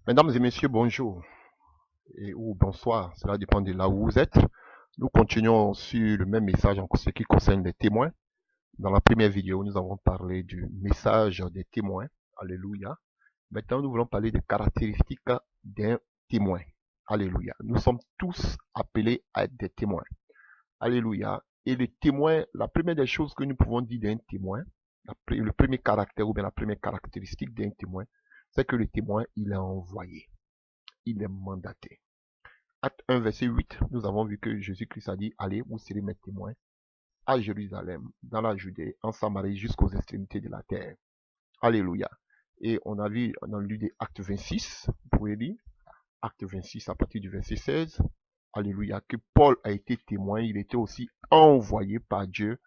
Mesdames et messieurs, bonjour ou bonsoir, cela dépend de là où vous êtes. Nous continuons sur le même message en ce qui concerne les témoins. Dans la première vidéo, nous avons parlé du message des témoins. Alléluia. Maintenant, nous voulons parler des caractéristiques d'un témoin. Alléluia. Nous sommes tous appelés à être des témoins. Alléluia. Et le témoin, la première des choses que nous pouvons dire d'un témoin, le premier caractère ou bien la première caractéristique d'un témoin, c'est que le témoin, il est envoyé. Il est mandaté. Acte 1, verset 8, nous avons vu que Jésus-Christ a dit, allez, vous serez mes témoins à Jérusalem, dans la Judée, en Samarie, jusqu'aux extrémités de la terre. Alléluia. Et on a vu dans le livre des Actes 26, vous pouvez lire, Acte 26 à partir du verset 16, Alléluia, que Paul a été témoin, il était aussi envoyé par Dieu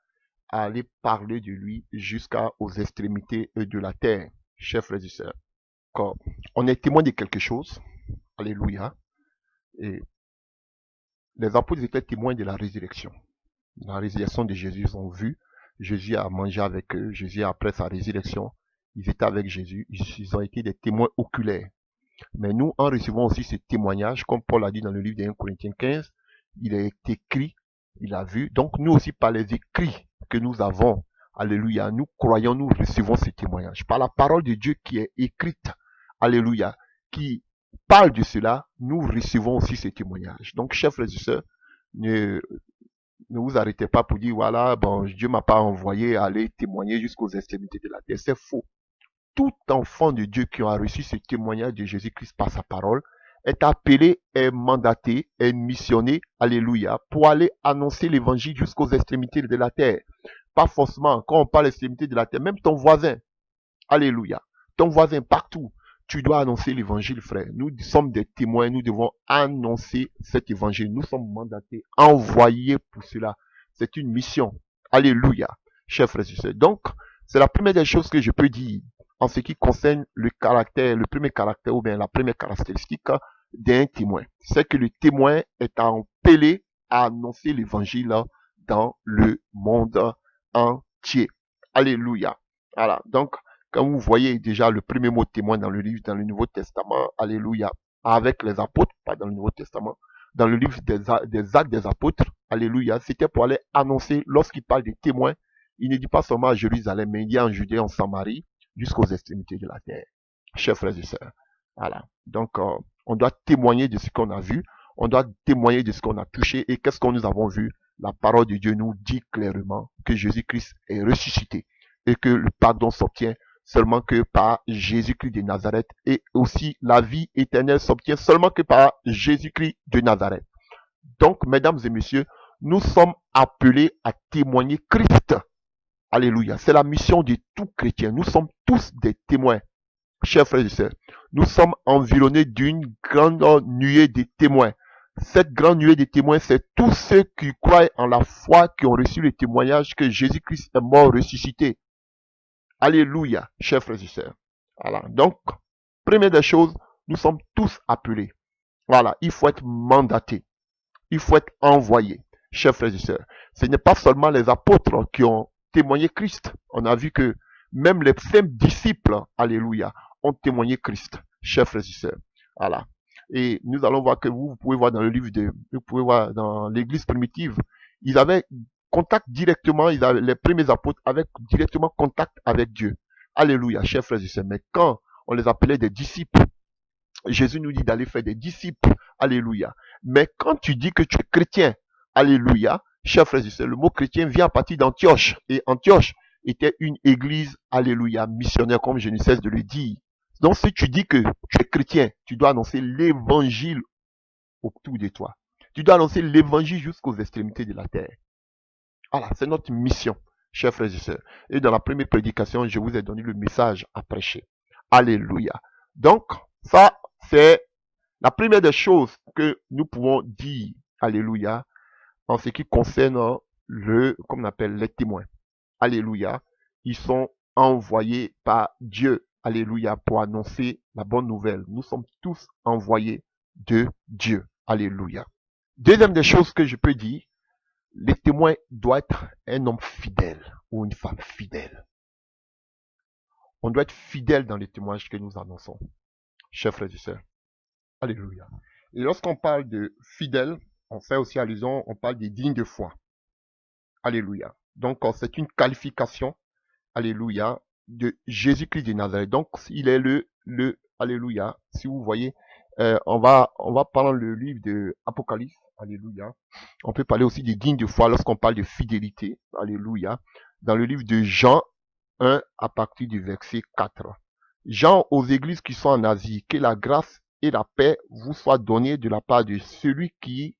à aller parler de lui jusqu'aux extrémités de la terre. Chers frères et sœurs, quand on est témoin de quelque chose, Alléluia, et les apôtres étaient témoins de la résurrection. La résurrection de Jésus, ils ont vu. Jésus a mangé avec eux. Jésus, après sa résurrection, ils étaient avec Jésus. Ils ont été des témoins oculaires. Mais nous, en recevant aussi ce témoignage, comme Paul a dit dans le livre de 1 Corinthiens 15, il est écrit, il a vu. Donc nous aussi, par les écrits que nous avons, alléluia, nous croyons, nous recevons ce témoignage. Par la parole de Dieu qui est écrite, alléluia, qui parle de cela, nous recevons aussi ce témoignage. Donc, chers frères et sœurs, ne, ne vous arrêtez pas pour dire, voilà, bon, Dieu m'a pas envoyé aller témoigner jusqu'aux extrémités de la terre. C'est faux. Tout enfant de Dieu qui a reçu ce témoignage de Jésus-Christ par sa parole est appelé, est mandaté, est missionné, alléluia, pour aller annoncer l'évangile jusqu'aux extrémités de la terre. Pas forcément, quand on parle extrémités de la terre, même ton voisin, alléluia, ton voisin partout, tu dois annoncer l'évangile, frère. Nous sommes des témoins, nous devons annoncer cet évangile. Nous sommes mandatés, envoyés pour cela. C'est une mission. Alléluia, chers frères et sœurs. Donc, c'est la première des choses que je peux dire en ce qui concerne le caractère, le premier caractère ou bien la première caractéristique d'un témoin. C'est que le témoin est appelé à annoncer l'évangile dans le monde entier. Alléluia. Voilà. Donc, quand vous voyez déjà le premier mot témoin dans le livre, dans le Nouveau Testament, alléluia, avec les apôtres, pas dans le Nouveau Testament, dans le livre des actes des apôtres, alléluia, c'était pour aller annoncer, lorsqu'il parle des témoins, il ne dit pas seulement à Jérusalem, mais il dit en Judée, en Samarie, jusqu'aux extrémités de la terre. Chers frères et sœurs, voilà. Donc, on doit témoigner de ce qu'on a vu, on doit témoigner de ce qu'on a touché, et qu'est-ce que nous avons vu? La parole de Dieu nous dit clairement que Jésus-Christ est ressuscité, et que le pardon s'obtient seulement que par Jésus-Christ de Nazareth, et aussi la vie éternelle s'obtient seulement que par Jésus-Christ de Nazareth. Donc, mesdames et messieurs, nous sommes appelés à témoigner Christ. Alléluia. C'est la mission de tout chrétien. Nous sommes tous des témoins. Chers frères et sœurs, nous sommes environnés d'une grande nuée de témoins. Cette grande nuée de témoins, c'est tous ceux qui croient en la foi, qui ont reçu le témoignage que Jésus-Christ est mort ressuscité. Alléluia, chers frères et sœurs. Voilà. Donc, première des choses, nous sommes tous appelés. Voilà, il faut être mandaté. Il faut être envoyé, chers frères et sœurs. Ce n'est pas seulement les apôtres qui ont témoigné Christ. On a vu que même les simples disciples, alléluia, ont témoigné Christ, chers frères et sœurs. Voilà. Et nous allons voir que vous pouvez voir dans le livre vous pouvez voir dans l'église primitive, ils avaient contact directement, les premiers apôtres avaient directement contact avec Dieu. Alléluia, chers frères et sœurs. Mais quand on les appelait des disciples, Jésus nous dit d'aller faire des disciples. Alléluia. Mais quand tu dis que tu es chrétien, alléluia, chers frères et sœurs, le mot chrétien vient à partir d'Antioche. Et Antioche était une église, alléluia, missionnaire, comme je ne cesse de le dire. Donc si tu dis que tu es chrétien, tu dois annoncer l'évangile autour de toi. Tu dois annoncer l'évangile jusqu'aux extrémités de la terre. Voilà, c'est notre mission, chers frères et sœurs. Et dans la première prédication, je vous ai donné le message à prêcher. Alléluia. Donc, ça, c'est la première des choses que nous pouvons dire, alléluia, en ce qui concerne comme on appelle les témoins. Alléluia. Ils sont envoyés par Dieu, alléluia, pour annoncer la bonne nouvelle. Nous sommes tous envoyés de Dieu. Alléluia. Deuxième des choses que je peux dire, les témoins doivent être un homme fidèle ou une femme fidèle. On doit être fidèle dans les témoignages que nous annonçons. chers frères et sœurs. Alléluia. Et lorsqu'on parle de fidèles, on fait aussi allusion, on parle des dignes de foi. Alléluia. Donc, c'est une qualification, alléluia, de Jésus-Christ de Nazareth. Donc, il est alléluia. Si vous voyez, on va prendre le livre de Apocalypse, alléluia. On peut parler aussi des dignes de foi lorsqu'on parle de fidélité, alléluia. Dans le livre de Jean 1 à partir du verset 4. Jean aux églises qui sont en Asie, que la grâce et la paix vous soient données de la part de celui qui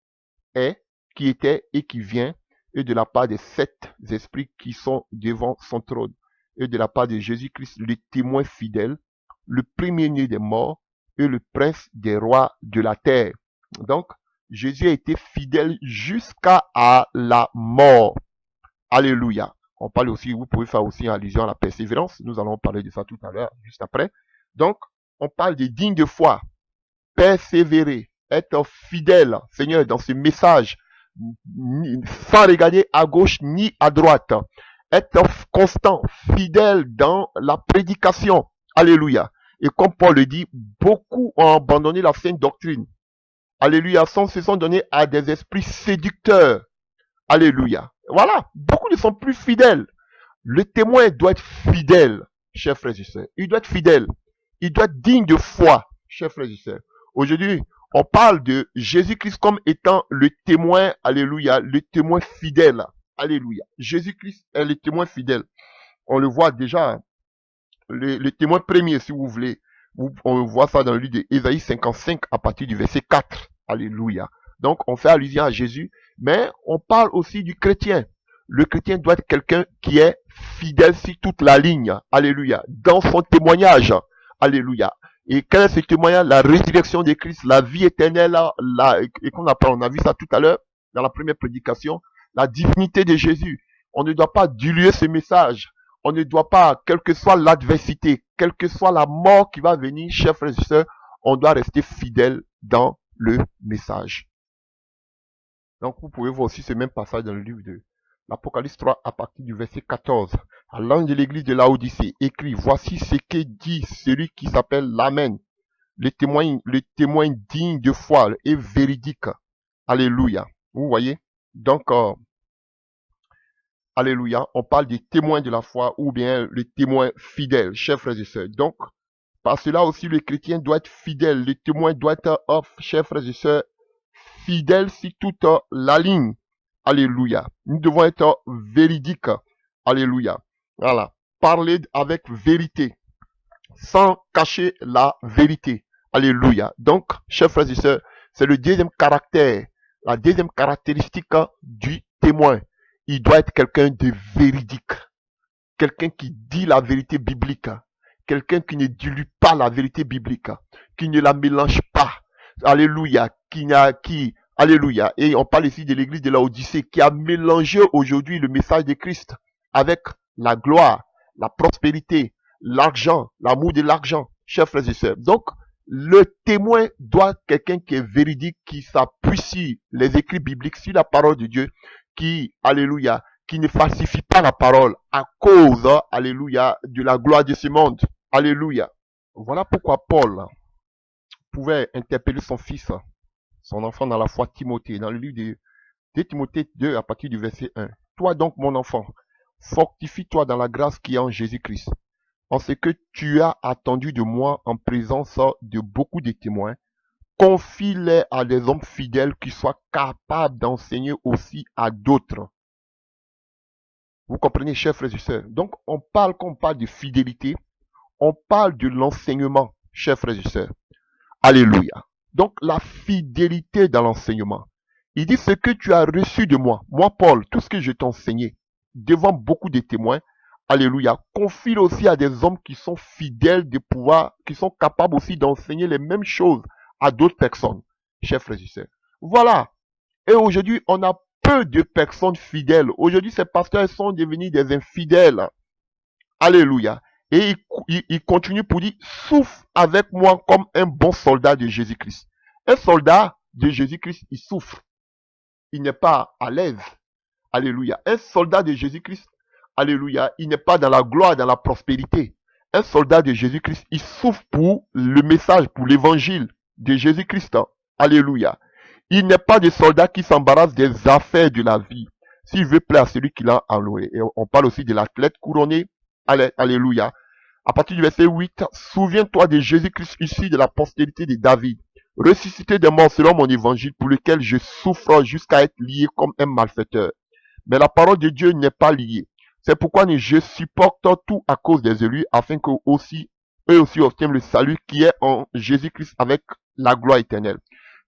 est, qui était et qui vient, et de la part des 7 esprits qui sont devant son trône, et de la part de Jésus-Christ, le témoin fidèle, le premier-né des morts, et le prince des rois de la terre. Donc, Jésus a été fidèle jusqu'à la mort. Alléluia. On parle aussi, vous pouvez faire aussi allusion à la persévérance. Nous allons parler de ça tout à l'heure, juste après. Donc, on parle des dignes de foi. Persévérer, être fidèle, Seigneur, dans ce message, sans regarder à gauche ni à droite. Être constant, fidèle dans la prédication. Alléluia. Et comme Paul le dit, beaucoup ont abandonné la sainte doctrine. Alléluia. Se sont donnés à des esprits séducteurs. Alléluia. Voilà. Beaucoup ne sont plus fidèles. Le témoin doit être fidèle, chers frères et sœurs. Il doit être fidèle. Il doit être digne de foi, chers frères et sœurs. Aujourd'hui, on parle de Jésus-Christ comme étant le témoin, alléluia, le témoin fidèle. Alléluia. Jésus-Christ est le témoin fidèle. On le voit déjà, le témoin premier, si vous voulez. On voit ça dans le livre d'Ésaïe 55 à partir du verset 4. Alléluia. Donc, on fait allusion à Jésus, mais on parle aussi du chrétien. Le chrétien doit être quelqu'un qui est fidèle sur toute la ligne. Alléluia. Dans son témoignage. Alléluia. Et quel est ce témoignage? La résurrection de Christ, la vie éternelle, et qu'on appelle, on a vu ça tout à l'heure, dans la première prédication, la divinité de Jésus. On ne doit pas diluer ce message. On ne doit pas, quelle que soit l'adversité, quelle que soit la mort qui va venir, chers frères et sœurs, on doit rester fidèle dans le message. Donc, vous pouvez voir aussi ce même passage dans le livre de l'Apocalypse 3 à partir du verset 14. À l'ange de l'église de Laodicée, écrit, voici ce que dit celui qui s'appelle l'Amen, le témoin digne de foi et véridique. Alléluia. Vous voyez? Donc, alléluia, on parle des témoins de la foi ou bien les témoins fidèles, chers frères et sœurs. Donc, par cela aussi, le chrétien doit être fidèle, le témoin doit être, chers frères et sœurs, fidèle sur toute la ligne. Alléluia. Nous devons être véridiques. Alléluia. Voilà. Parler avec vérité, sans cacher la vérité. Alléluia. Donc, chers frères et sœurs, c'est le deuxième caractère, la deuxième caractéristique du témoin. Il doit être quelqu'un de véridique. Quelqu'un qui dit la vérité biblique. Quelqu'un qui ne dilue pas la vérité biblique. Qui ne la mélange pas. Alléluia. Alléluia. Et on parle ici de l'église de Laodicée qui a mélangé aujourd'hui le message de Christ avec la gloire, la prospérité, l'argent, l'amour de l'argent. Chers frères et sœurs. Donc, le témoin doit être quelqu'un qui est véridique, qui s'appuie sur les écrits bibliques, sur la parole de Dieu, qui, alléluia, qui ne falsifie pas la parole à cause, alléluia, de la gloire de ce monde. Alléluia. Voilà pourquoi Paul pouvait interpeller son fils, son enfant dans la foi, Timothée, dans le livre de Timothée 2 à partir du verset 1. Toi donc, mon enfant, fortifie-toi dans la grâce qui est en Jésus-Christ. En ce que tu as attendu de moi en présence de beaucoup de témoins, confie-les à des hommes fidèles qui soient capables d'enseigner aussi à d'autres. Vous comprenez, chers frères et sœurs? Donc, quand on parle de fidélité, on parle de l'enseignement, chers frères et sœurs. Alléluia. Donc, la fidélité dans l'enseignement. Il dit ce que tu as reçu de moi, Paul, tout ce que je t'ai enseigné, devant beaucoup de témoins, alléluia, confie aussi à des hommes qui sont fidèles de pouvoir, qui sont capables aussi d'enseigner les mêmes choses à d'autres personnes, chers frères et sœurs. Voilà. Et aujourd'hui, on a peu de personnes fidèles. Aujourd'hui, ces pasteurs sont devenus des infidèles. Alléluia. Et il continue pour dire, souffre avec moi comme un bon soldat de Jésus-Christ. Un soldat de Jésus-Christ, il souffre. Il n'est pas à l'aise. Alléluia. Un soldat de Jésus-Christ, alléluia, il n'est pas dans la gloire, dans la prospérité. un soldat de Jésus-Christ, il souffre pour le message, pour l'évangile de Jésus-Christ. Alléluia. Il n'est pas de soldat qui s'embarrasse des affaires de la vie. S'il veut plaire à celui qui l'a enloué. Et on parle aussi de l'athlète couronné. Alléluia. À partir du verset 8, souviens-toi de Jésus-Christ issu de la postérité de David, ressuscité des morts selon mon évangile, pour lequel je souffre jusqu'à être lié comme un malfaiteur. Mais la parole de Dieu n'est pas liée. C'est pourquoi je supporte tout à cause des élus, afin qu'eux aussi obtiennent le salut qui est en Jésus-Christ avec la gloire éternelle.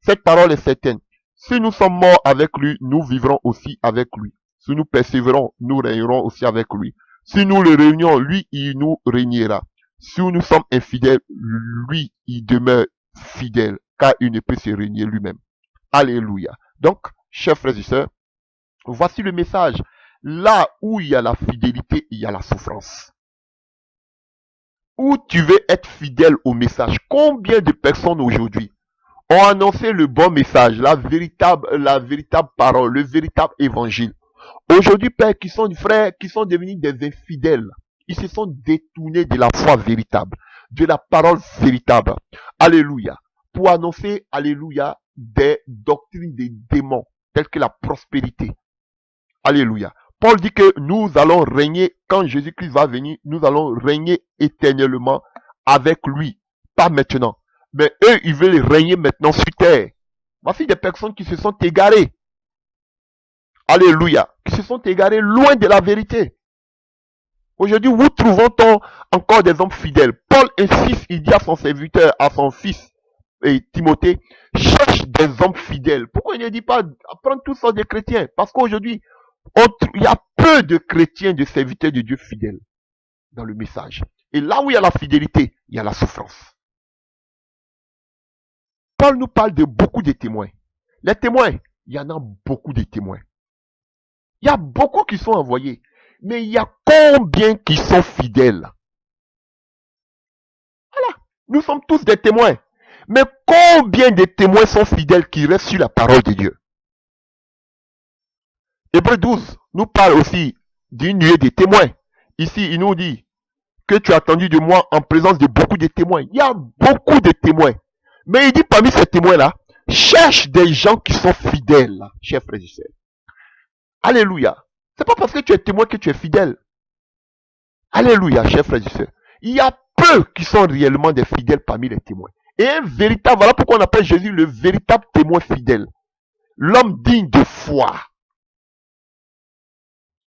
Cette parole est certaine. Si nous sommes morts avec lui, nous vivrons aussi avec lui. Si nous persévérons, nous régnerons aussi avec lui. Si nous le réunions, lui, il nous régnera. Si nous sommes infidèles, lui, il demeure fidèle, car il ne peut se régner lui-même. Alléluia. Donc, chers frères et sœurs, voici le message. Là où il y a la fidélité, il y a la souffrance. Où tu veux être fidèle au message. Combien de personnes aujourd'hui ont annoncé le bon message, la véritable parole, le véritable évangile. Aujourd'hui, Père, qui sont des frères, qui sont devenus des infidèles. Ils se sont détournés de la foi véritable, de la parole véritable. Alléluia. Pour annoncer, alléluia, des doctrines des démons, telles que la prospérité. Alléluia. Paul dit que nous allons régner, quand Jésus-Christ va venir, nous allons régner éternellement avec lui. Pas maintenant. Mais eux, ils veulent régner maintenant sur terre. Voici des personnes qui se sont égarées. Alléluia. Qui se sont égarées loin de la vérité. Aujourd'hui, où trouvons-on encore des hommes fidèles? Paul insiste, il dit à son serviteur, à son fils, Timothée, cherche des hommes fidèles. Pourquoi il ne dit pas prendre tous sortes de chrétiens? Parce qu'aujourd'hui, il y a peu de chrétiens, de serviteurs de Dieu fidèles dans le message. Et là où il y a la fidélité, il y a la souffrance. Paul nous parle de beaucoup de témoins. Les témoins, il y en a beaucoup de témoins. Il y a beaucoup qui sont envoyés. Mais il y a combien qui sont fidèles? Voilà. Nous sommes tous des témoins. Mais combien de témoins sont fidèles qui restent sur la parole de Dieu? Hébreux 12 nous parle aussi d'une nuée de témoins. Ici, il nous dit que tu as attendu de moi en présence de beaucoup de témoins. Il y a beaucoup de témoins. Mais il dit parmi ces témoins-là, cherche des gens qui sont fidèles, chers frères et sœurs. Alléluia. C'est pas parce que tu es témoin que tu es fidèle. Alléluia, chers frères et sœurs. Il y a peu qui sont réellement des fidèles parmi les témoins. Et un véritable, voilà pourquoi on appelle Jésus le véritable témoin fidèle. L'homme digne de foi.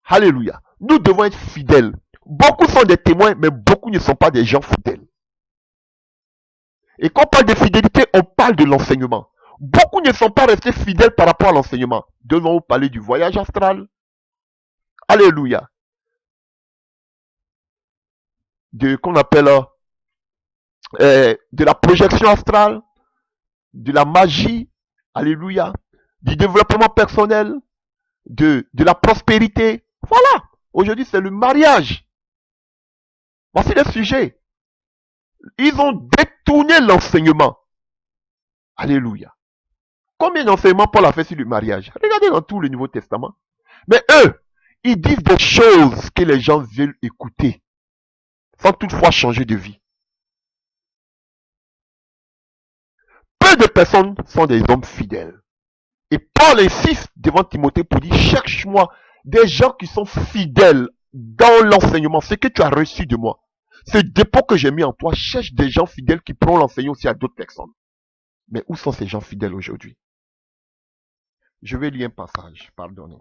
Alléluia. Nous devons être fidèles. Beaucoup sont des témoins, mais beaucoup ne sont pas des gens fidèles. Et quand on parle de fidélité, on parle de l'enseignement. Beaucoup ne sont pas restés fidèles par rapport à l'enseignement. Devons-nous parler du voyage astral? Alléluia. Qu'on appelle de la projection astrale, de la magie, alléluia, du développement personnel, de la prospérité. Voilà. Aujourd'hui, c'est le mariage. Voici le sujet. Ils ont détourné l'enseignement. Alléluia. Combien d'enseignements Paul a fait sur le mariage? Regardez dans tout le Nouveau Testament. Mais eux, ils disent des choses que les gens veulent écouter, sans toutefois changer de vie. Peu de personnes sont des hommes fidèles. Et Paul insiste devant Timothée pour dire, cherche-moi des gens qui sont fidèles dans l'enseignement, ce que tu as reçu de moi. Ce dépôt que j'ai mis en toi, cherche des gens fidèles qui pourront l'enseigner aussi à d'autres personnes. Mais où sont ces gens fidèles aujourd'hui? Je vais lire un passage, pardonnez.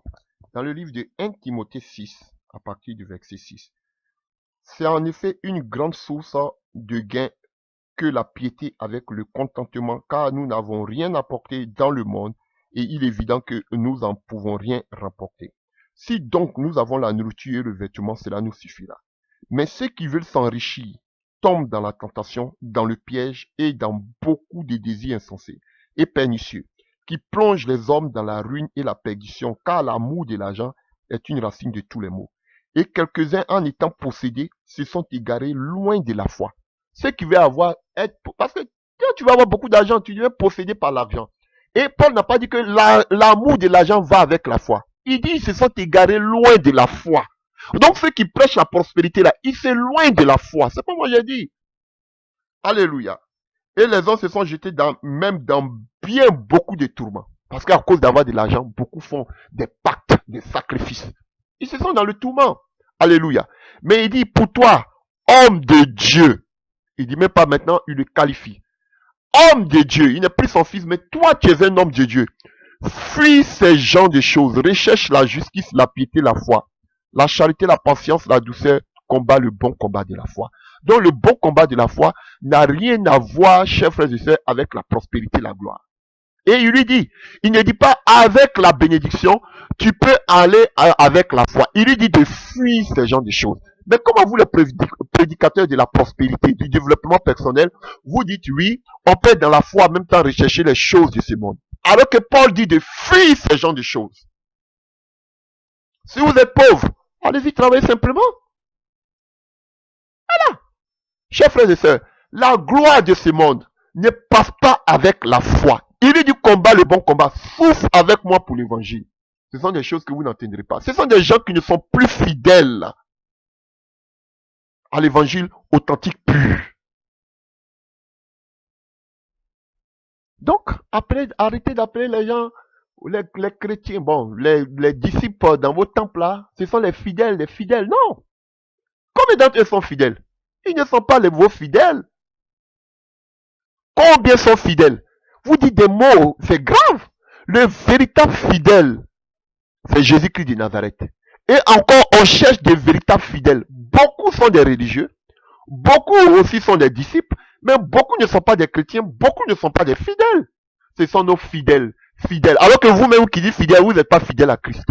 Dans le livre de 1 Timothée 6, à partir du verset 6. C'est en effet une grande source de gain que la piété avec le contentement, car nous n'avons rien apporté dans le monde, et il est évident que nous n'en pouvons rien rapporter. Si donc nous avons la nourriture et le vêtement, cela nous suffira. Mais ceux qui veulent s'enrichir tombent dans la tentation, dans le piège et dans beaucoup de désirs insensés et pernicieux, qui plongent les hommes dans la ruine et la perdition, car l'amour de l'argent est une racine de tous les maux. Et quelques-uns, en étant possédés, se sont égarés loin de la foi. Ceux qui veulent parce que quand tu vas avoir beaucoup d'argent, tu deviens possédé par l'argent. Et Paul n'a pas dit que l'amour de l'argent va avec la foi. Il dit qu'ils se sont égarés loin de la foi. Donc ceux qui prêchent la prospérité là, ils s'éloignent de la foi. C'est pas moi j'ai dit. Alléluia. Et les hommes se sont jetés même dans bien beaucoup de tourments. Parce qu'à cause d'avoir de l'argent, beaucoup font des pactes, des sacrifices. Ils se sont dans le tourment. Alléluia. Mais il dit, pour toi, homme de Dieu, il dit même pas maintenant, il le qualifie. Homme de Dieu, il n'est plus son fils, mais toi tu es un homme de Dieu. Fuis ces genres de choses, recherche la justice, la piété, la foi, la charité, la patience, la douceur, combat le bon combat de la foi. Donc le bon combat de la foi n'a rien à voir, chers frères et sœurs, avec la prospérité, la gloire. Et il lui dit, il ne dit pas avec la bénédiction, tu peux aller avec la foi. Il lui dit de fuir ces genres de choses. Mais comment vous, les prédicateurs de la prospérité, du développement personnel, vous dites oui, on peut dans la foi en même temps rechercher les choses de ce monde. Alors que Paul dit de fuir ces genres de choses. Si vous êtes pauvre, allez-y travailler simplement. Voilà. Chers frères et sœurs, la gloire de ce monde ne passe pas avec la foi. Il est du combat, le bon combat. Souffre avec moi pour l'évangile. Ce sont des choses que vous n'entendrez pas. Ce sont des gens qui ne sont plus fidèles à l'évangile authentique pur. Donc, arrêtez d'appeler les gens, les chrétiens, bon, les disciples dans vos temples là, ce sont les fidèles. Non. Combien d'entre eux sont fidèles? Ils ne sont pas vos fidèles. Combien sont fidèles? Vous dites des mots, c'est grave. Le véritable fidèle, c'est Jésus-Christ de Nazareth. Et encore, on cherche des véritables fidèles. Beaucoup sont des religieux, beaucoup aussi sont des disciples, mais beaucoup ne sont pas des chrétiens, beaucoup ne sont pas des fidèles. Ce sont nos fidèles. Alors que vous-même qui dites fidèle, vous n'êtes pas fidèle à Christ.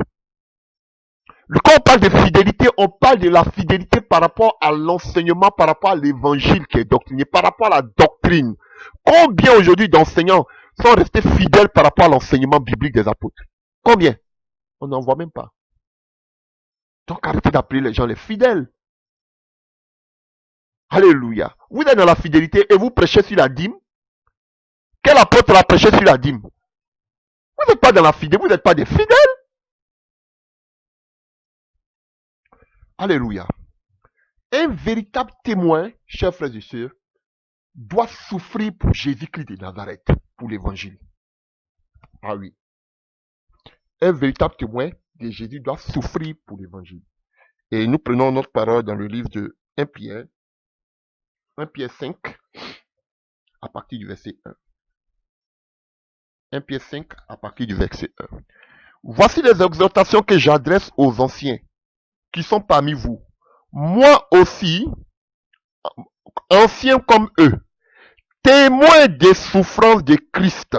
Quand on parle de fidélité, on parle de la fidélité par rapport à l'enseignement, par rapport à l'évangile qui est doctriné, par rapport à la doctrine. Combien aujourd'hui d'enseignants sont restés fidèles par rapport à l'enseignement biblique des apôtres? Combien? On n'en voit même pas. Donc arrêtez d'appeler les gens les fidèles. Alléluia. Vous êtes dans la fidélité et vous prêchez sur la dîme. Quel apôtre a prêché sur la dîme? Vous n'êtes pas dans la fidélité, vous n'êtes pas des fidèles. Alléluia. Un véritable témoin, chers frères et sœurs, doit souffrir pour Jésus-Christ de Nazareth, pour l'évangile. Ah oui. Un véritable témoin de Jésus doit souffrir pour l'évangile. Et nous prenons notre parole dans le livre de 1 Pierre 5, à partir du verset 1. 1 Pierre 5, à partir du verset 1. Voici les exhortations que j'adresse aux anciens qui sont parmi vous. Moi aussi, ancien comme eux, témoin des souffrances de Christ.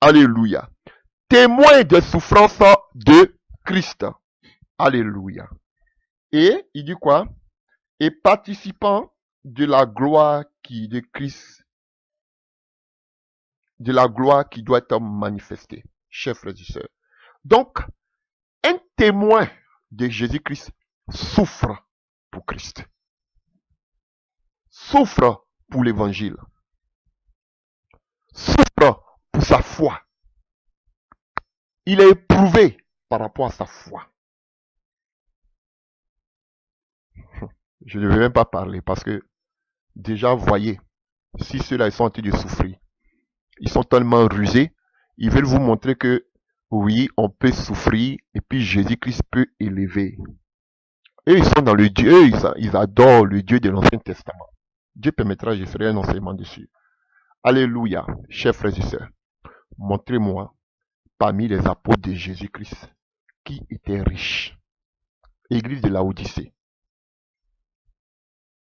Alléluia. Témoin des souffrances de Christ. Alléluia. Et il dit quoi? Et participant de la gloire de Christ, de la gloire qui doit être manifestée. Chers frères et sœurs. Donc, un témoin de Jésus-Christ souffre pour Christ. Souffre pour l'évangile. Souffre pour sa foi. Il est éprouvé par rapport à sa foi. Je ne vais même pas parler parce que déjà, voyez, si ceux-là ils sont en train de souffrir, ils sont tellement rusés, ils veulent vous montrer que oui, on peut souffrir et puis Jésus-Christ peut élever. Et ils sont dans le Dieu, ils adorent le Dieu de l'Ancien Testament. Dieu permettra, je ferai un enseignement dessus. Alléluia, chers frères et sœurs. Montrez-moi parmi les apôtres de Jésus-Christ qui étaient riches. Église de Laodicée.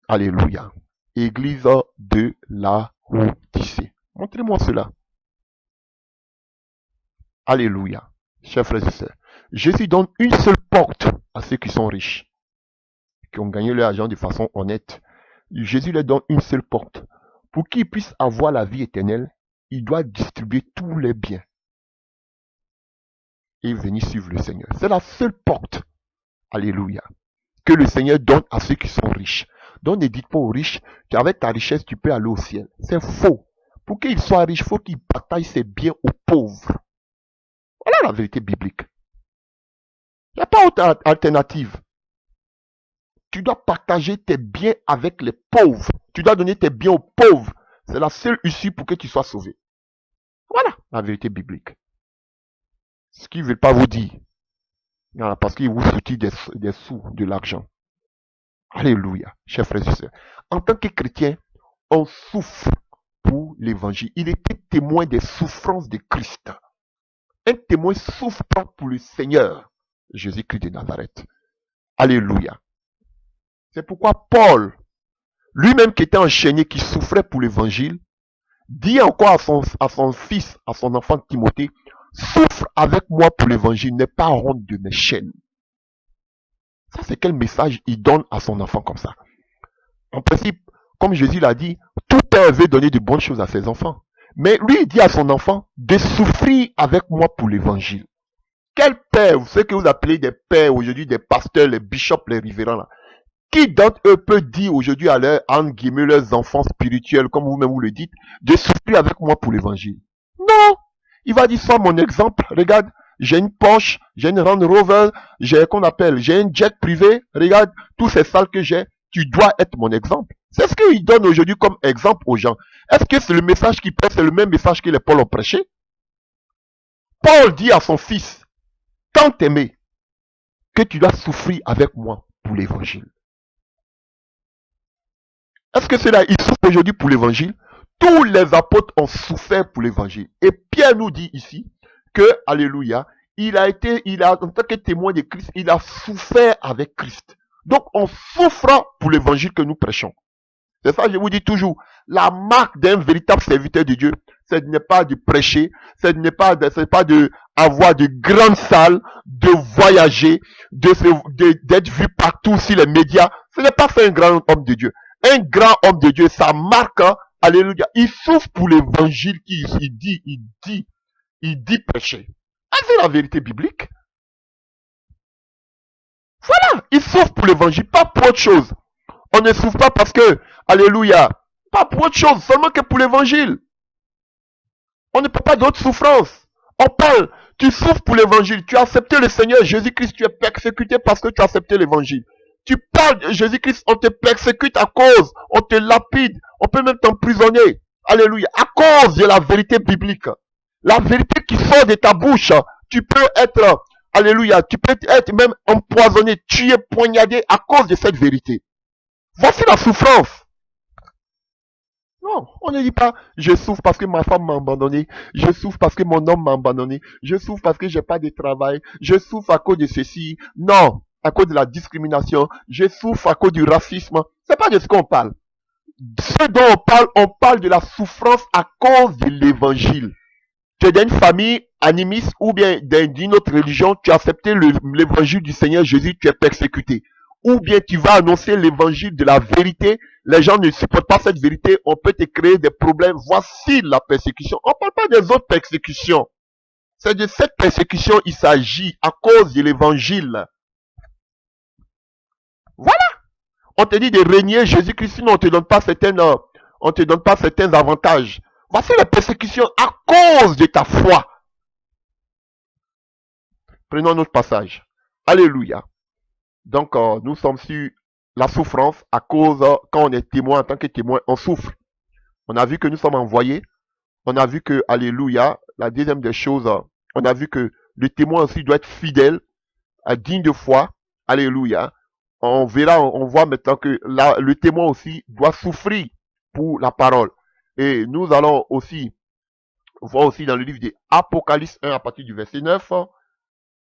Alléluia. Église de Laodicée. Montrez-moi cela. Alléluia. Chers frères et sœurs. Jésus donne une seule porte à ceux qui sont riches, qui ont gagné leur argent de façon honnête. Jésus leur donne une seule porte. Pour qu'ils puissent avoir la vie éternelle, il doit distribuer tous les biens et venir suivre le Seigneur. C'est la seule porte. Alléluia. Que le Seigneur donne à ceux qui sont riches. Donc ne dites pas aux riches qu'avec ta richesse, tu peux aller au ciel. C'est faux. Pour qu'ils soient riches, il faut qu'ils bataillent ses biens aux pauvres. Voilà la vérité biblique. Il n'y a pas autre alternative. Tu dois partager tes biens avec les pauvres. Tu dois donner tes biens aux pauvres. C'est la seule issue pour que tu sois sauvé. Voilà la vérité biblique. Ce qu'ils ne veulent pas vous dire. Voilà, parce qu'ils vous foutent des sous, de l'argent. Alléluia, chers frères et sœurs. En tant que chrétien, on souffre pour l'évangile. Il était témoin des souffrances de Christ. Un témoin souffre pour le Seigneur, Jésus-Christ de Nazareth. Alléluia. C'est pourquoi Paul, lui-même qui était enchaîné, qui souffrait pour l'évangile, dit encore à son fils, à son enfant Timothée, souffre avec moi pour l'évangile, n'aie pas honte de mes chaînes. Ça, c'est quel message il donne à son enfant comme ça? En principe, comme Jésus l'a dit, tout père veut donner de bonnes choses à ses enfants. Mais lui, il dit à son enfant de souffrir avec moi pour l'évangile. Quel père, vous savez que vous appelez des pères aujourd'hui, des pasteurs, les bishops, les révérends là. Qui d'entre eux peut dire aujourd'hui à leurs enfants spirituels, comme vous-même vous le dites, de souffrir avec moi pour l'évangile? Non! Il va dire, sois mon exemple. Regarde, j'ai une Porsche, j'ai une Land Rover, j'ai un jet privé. Regarde, tous ces salles que j'ai. Tu dois être mon exemple. C'est ce qu'il donne aujourd'hui comme exemple aux gens. Est-ce que c'est le message qu'il prêche, c'est le même message que les Paul ont prêché? Paul dit à son fils, tant aimé, que tu dois souffrir avec moi pour l'évangile. Est-ce que c'est là, il souffre aujourd'hui pour l'évangile? Tous les apôtres ont souffert pour l'évangile. Et Pierre nous dit ici que, alléluia, en tant que témoin de Christ, il a souffert avec Christ. Donc, on souffre pour l'évangile que nous prêchons. C'est ça, je vous dis toujours, la marque d'un véritable serviteur de Dieu, ce n'est pas de prêcher, ce n'est pas de avoir de grandes salles, de voyager, d'être vu partout sur les médias. Ce n'est pas ça un grand homme de Dieu. Un grand homme de Dieu, sa marque, alléluia, il souffre pour l'évangile qu'il dit prêcher. Ah, c'est la vérité biblique. Voilà, il souffre pour l'évangile, pas pour autre chose. On ne souffre pas parce que, alléluia, pas pour autre chose, seulement que pour l'évangile. On ne peut pas d'autre souffrance. On parle, tu souffres pour l'évangile, tu as accepté le Seigneur Jésus-Christ, tu es persécuté parce que tu as accepté l'évangile. Tu parles de Jésus-Christ, on te persécute à cause, on te lapide, on peut même t'emprisonner. Alléluia, à cause de la vérité biblique. La vérité qui sort de ta bouche, tu peux être, alléluia, tu peux être même empoisonné, tué, poignardé à cause de cette vérité. Voici la souffrance. Non, on ne dit pas, je souffre parce que ma femme m'a abandonné, je souffre parce que mon homme m'a abandonné, je souffre parce que j'ai pas de travail, je souffre à cause de ceci. Non, à cause de la discrimination, je souffre à cause du racisme. C'est pas de ce qu'on parle. Ce dont on parle de la souffrance à cause de l'évangile. Tu es d'une famille animiste ou bien d'une autre religion, tu as accepté l'évangile du Seigneur Jésus, tu es persécuté. Ou bien tu vas annoncer l'évangile de la vérité, les gens ne supportent pas cette vérité, on peut te créer des problèmes. Voici la persécution. On ne parle pas des autres persécutions. C'est de cette persécution il s'agit à cause de l'évangile. Voilà. On te dit de régner Jésus-Christ, sinon on te donne pas certains avantages. Voici la persécution à cause de ta foi. Prenons notre passage. Alléluia. Donc, nous sommes sur la souffrance à cause, quand on est témoin, en tant que témoin, on souffre. On a vu que nous sommes envoyés. On a vu que, alléluia, la deuxième des choses, on a vu que le témoin aussi doit être fidèle, digne de foi. Alléluia. On voit maintenant que le témoin aussi doit souffrir pour la parole. Et nous allons aussi voir aussi dans le livre de Apocalypse 1 à partir du verset 9.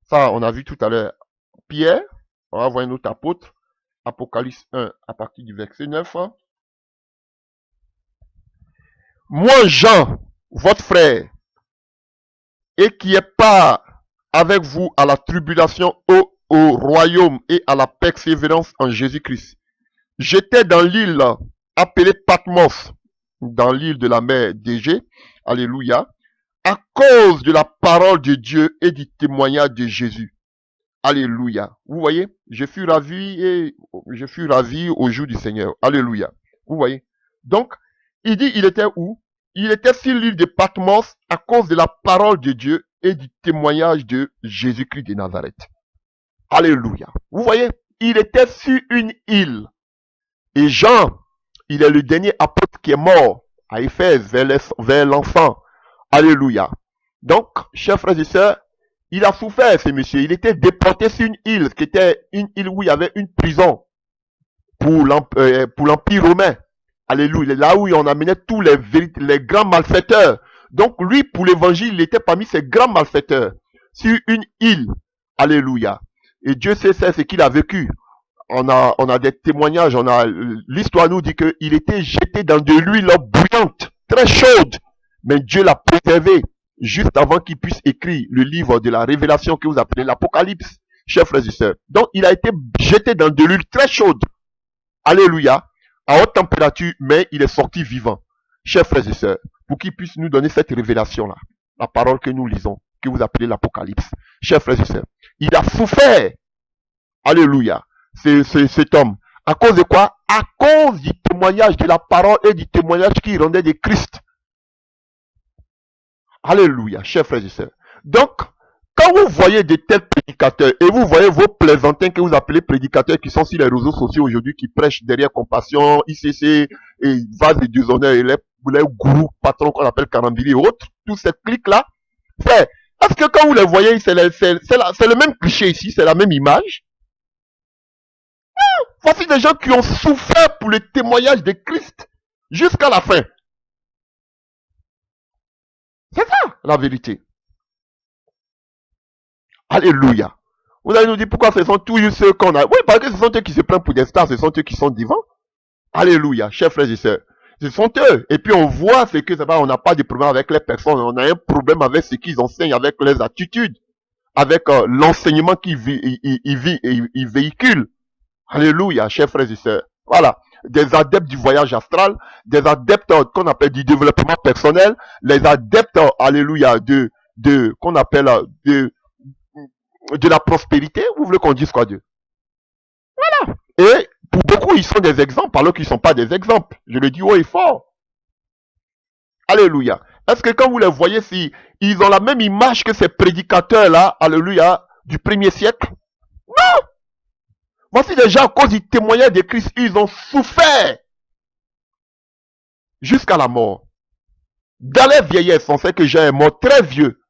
Ça, on a vu tout à l'heure Pierre. On va voir un autre apôtre. Apocalypse 1 à partir du verset 9. Moi, Jean, votre frère, et qui est part avec vous à la tribulation au royaume et à la persévérance en Jésus-Christ. J'étais dans l'île appelée Patmos, dans l'île de la mer d'Égée, alléluia, à cause de la parole de Dieu et du témoignage de Jésus. Alléluia. Vous voyez, je fus ravi au jour du Seigneur. Alléluia. Vous voyez. Donc, il dit, il était où? Il était sur l'île de Patmos à cause de la parole de Dieu et du témoignage de Jésus-Christ de Nazareth. Alléluia. Vous voyez, il était sur une île. Et Jean, il est le dernier apôtre qui est mort à Éphèse, vers l'enfant. Alléluia. Donc, chers frères et sœurs, il a souffert, ce monsieur. Il était déporté sur une île, qui était une île où il y avait une prison pour l'Empire romain. Alléluia. Là où on amenait tous les grands malfaiteurs. Donc, lui, pour l'évangile, il était parmi ces grands malfaiteurs. Sur une île. Alléluia. Et Dieu sait ce qu'il a vécu. On a des témoignages, l'histoire nous dit qu'il était jeté dans de l'huile bouillante, très chaude. Mais Dieu l'a préservé juste avant qu'il puisse écrire le livre de la révélation que vous appelez l'Apocalypse, chers frères et sœurs. Donc, il a été jeté dans de l'huile très chaude. Alléluia. À haute température, mais il est sorti vivant. Chers frères et sœurs, pour qu'il puisse nous donner cette révélation-là, la parole que nous lisons, que vous appelez l'Apocalypse. Chers frères et sœurs, il a souffert. Alléluia. Cet homme. À cause de quoi? À cause du témoignage de la parole et du témoignage qu'il rendait de Christ. Alléluia, chers frères et sœurs. Donc, quand vous voyez de tels prédicateurs et vous voyez vos plaisantins que vous appelez prédicateurs qui sont sur les réseaux sociaux aujourd'hui, qui prêchent derrière Compassion, ICC et Vase de Déshonneur et les gourous patrons qu'on appelle Karambili et autres, tous ces clics-là, est-ce que quand vous les voyez, c'est le même cliché ici, c'est la même image? Voici des gens qui ont souffert pour le témoignage de Christ jusqu'à la fin. C'est ça, la vérité. Alléluia. Vous allez nous dire pourquoi ce sont tous ceux qu'on a. Oui, parce que ce sont eux qui se prennent pour des stars, ce sont eux qui sont divins. Alléluia, chers frères et sœurs. Ce sont eux. Et puis on voit ce que c'est pas, on n'a pas de problème avec les personnes, on a un problème avec ce qu'ils enseignent, avec leurs attitudes, avec l'enseignement qu'ils véhiculent. Alléluia, chers frères et sœurs. Voilà. Des adeptes du voyage astral, des adeptes qu'on appelle du développement personnel, les adeptes, alléluia, qu'on appelle de la prospérité. Vous voulez qu'on dise quoi d'eux? Voilà. Et pour beaucoup, ils sont des exemples, alors qu'ils ne sont pas des exemples. Je le dis haut et fort. Alléluia. Est-ce que quand vous les voyez, si ils ont la même image que ces prédicateurs-là, alléluia, du 1er siècle? Non! Voici des gens, à cause du témoignage de Christ, ils ont souffert jusqu'à la mort. Dans les vieillesses, on sait que Jean est mort très vieux.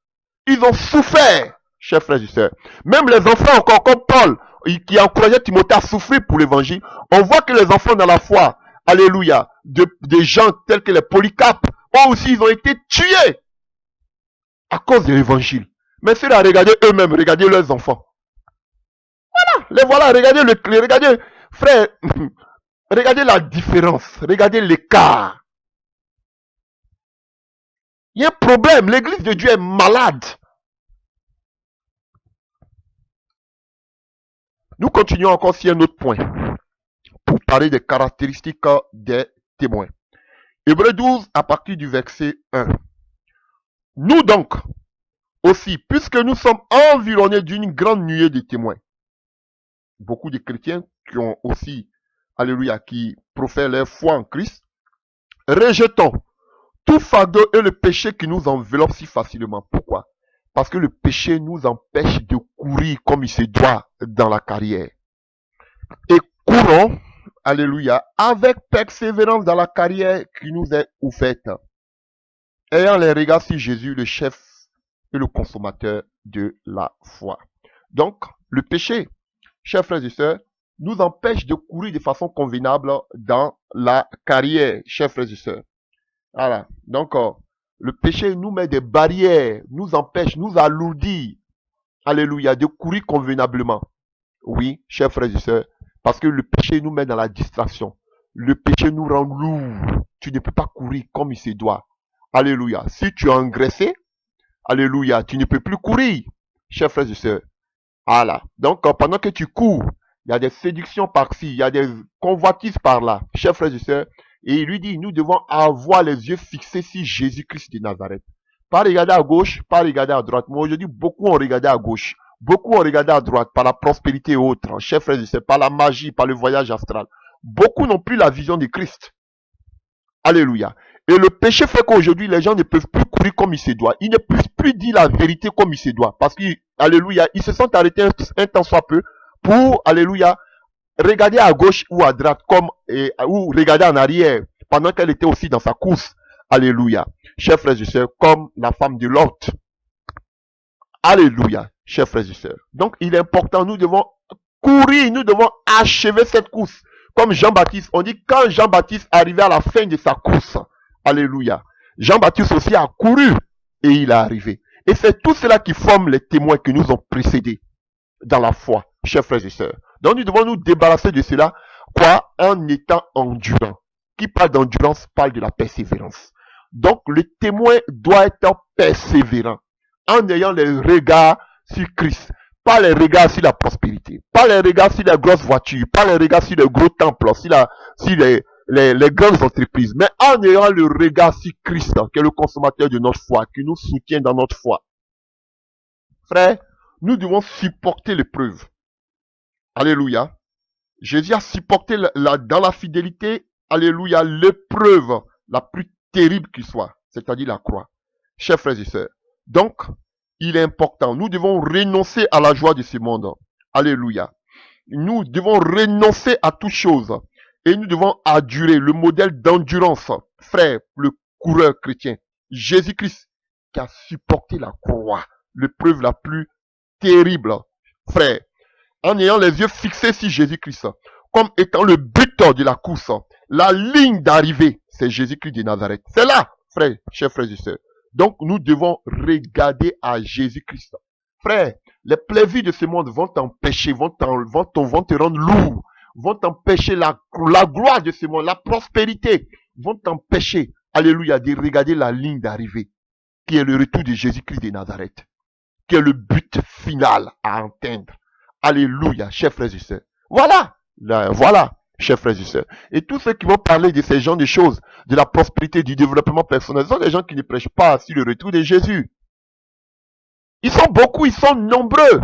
Ils ont souffert, chers frères et sœurs. Même les enfants, encore comme Paul, qui encourageait Timothée à souffrir pour l'évangile, on voit que les enfants dans la foi, alléluia, des gens tels que les Polycarpes, eux aussi, ils ont été tués à cause de l'évangile. Mais c'est à regarder eux-mêmes, regardez leurs enfants. Les voilà, regardez, frère, regardez la différence, regardez l'écart. Il y a un problème, l'église de Dieu est malade. Nous continuons encore sur un autre point, pour parler des caractéristiques des témoins. Hébreux 12, à partir du verset 1. Nous donc, aussi, puisque nous sommes environnés d'une grande nuée de témoins, beaucoup de chrétiens qui ont aussi, alléluia, qui profèrent leur foi en Christ, rejetons tout fardeau et le péché qui nous enveloppe si facilement. Pourquoi? Parce que le péché nous empêche de courir comme il se doit dans la carrière. Et courons, alléluia, avec persévérance dans la carrière qui nous est ouverte, ayant les regards sur Jésus, le chef et le consommateur de la foi. Donc, le péché, chers frères et sœurs, nous empêche de courir de façon convenable dans la carrière, chers frères et sœurs. Voilà. Donc, le péché nous met des barrières, nous empêche, nous alourdit, alléluia, de courir convenablement. Oui, chers frères et sœurs, parce que le péché nous met dans la distraction. Le péché nous rend lourd. Tu ne peux pas courir comme il se doit. Alléluia. Si tu es engraissé, alléluia, tu ne peux plus courir, chers frères et sœurs. Voilà. Donc, pendant que tu cours, il y a des séductions par-ci, il y a des convoitises par-là, chers frères et sœurs. Et il lui dit, nous devons avoir les yeux fixés sur Jésus-Christ de Nazareth. Pas regarder à gauche, pas regarder à droite. Moi, aujourd'hui, beaucoup ont regardé à gauche. Beaucoup ont regardé à droite par la prospérité et autres, chers frères et sœurs, par la magie, par le voyage astral. Beaucoup n'ont plus la vision de Christ. Alléluia. Et le péché fait qu'aujourd'hui, les gens ne peuvent plus courir comme il se doit. Ils ne peuvent plus dire la vérité comme il se doit. Parce que, alléluia, ils se sont arrêtés un temps soit peu pour, alléluia, regarder à gauche ou à droite, ou regarder en arrière, pendant qu'elle était aussi dans sa course. Alléluia. Chers frères et sœurs, comme la femme de Lot. Alléluia, chers frères et sœurs. Donc, il est important, nous devons courir, nous devons achever cette course. Comme Jean-Baptiste, on dit quand Jean-Baptiste arrivait à la fin de sa course, alléluia, Jean-Baptiste aussi a couru et il est arrivé. Et c'est tout cela qui forme les témoins qui nous ont précédés dans la foi, chers frères et sœurs. Donc nous devons nous débarrasser de cela, quoi, en étant endurant. Qui parle d'endurance parle de la persévérance. Donc le témoin doit être persévérant, en ayant les regards sur Christ. Pas les regards sur la prospérité, pas les regards sur les grosses voitures, pas les regards sur les gros temples, sur les grandes entreprises, mais en ayant le regard sur Christ, qui est le consommateur de notre foi, qui nous soutient dans notre foi. Frère, nous devons supporter l'épreuve. Alléluia. Jésus a supporté dans la fidélité, alléluia, l'épreuve la plus terrible qui soit, c'est-à-dire la croix. Chers frères et sœurs, donc, il est important. Nous devons renoncer à la joie de ce monde. Alléluia. Nous devons renoncer à toute chose. Et nous devons endurer le modèle d'endurance. Frère, le coureur chrétien, Jésus-Christ, qui a supporté la croix, l'épreuve la plus terrible. Frère, en ayant les yeux fixés sur Jésus-Christ, comme étant le buteur de la course, la ligne d'arrivée, c'est Jésus-Christ de Nazareth. C'est là, frère, chers frères et sœurs. Donc, nous devons regarder à Jésus-Christ. Frère, les plaisirs de ce monde vont t'empêcher, vont te rendre lourd, vont t'empêcher la gloire de ce monde, la prospérité, vont t'empêcher, alléluia, de regarder la ligne d'arrivée, qui est le retour de Jésus-Christ de Nazareth, qui est le but final à atteindre. Alléluia, chers frères et sœurs. Voilà, chers frères et sœurs. Et tous ceux qui vont parler de ces genres de choses, de la prospérité, du développement personnel, ce sont des gens qui ne prêchent pas sur le retour de Jésus. Ils sont beaucoup, ils sont nombreux,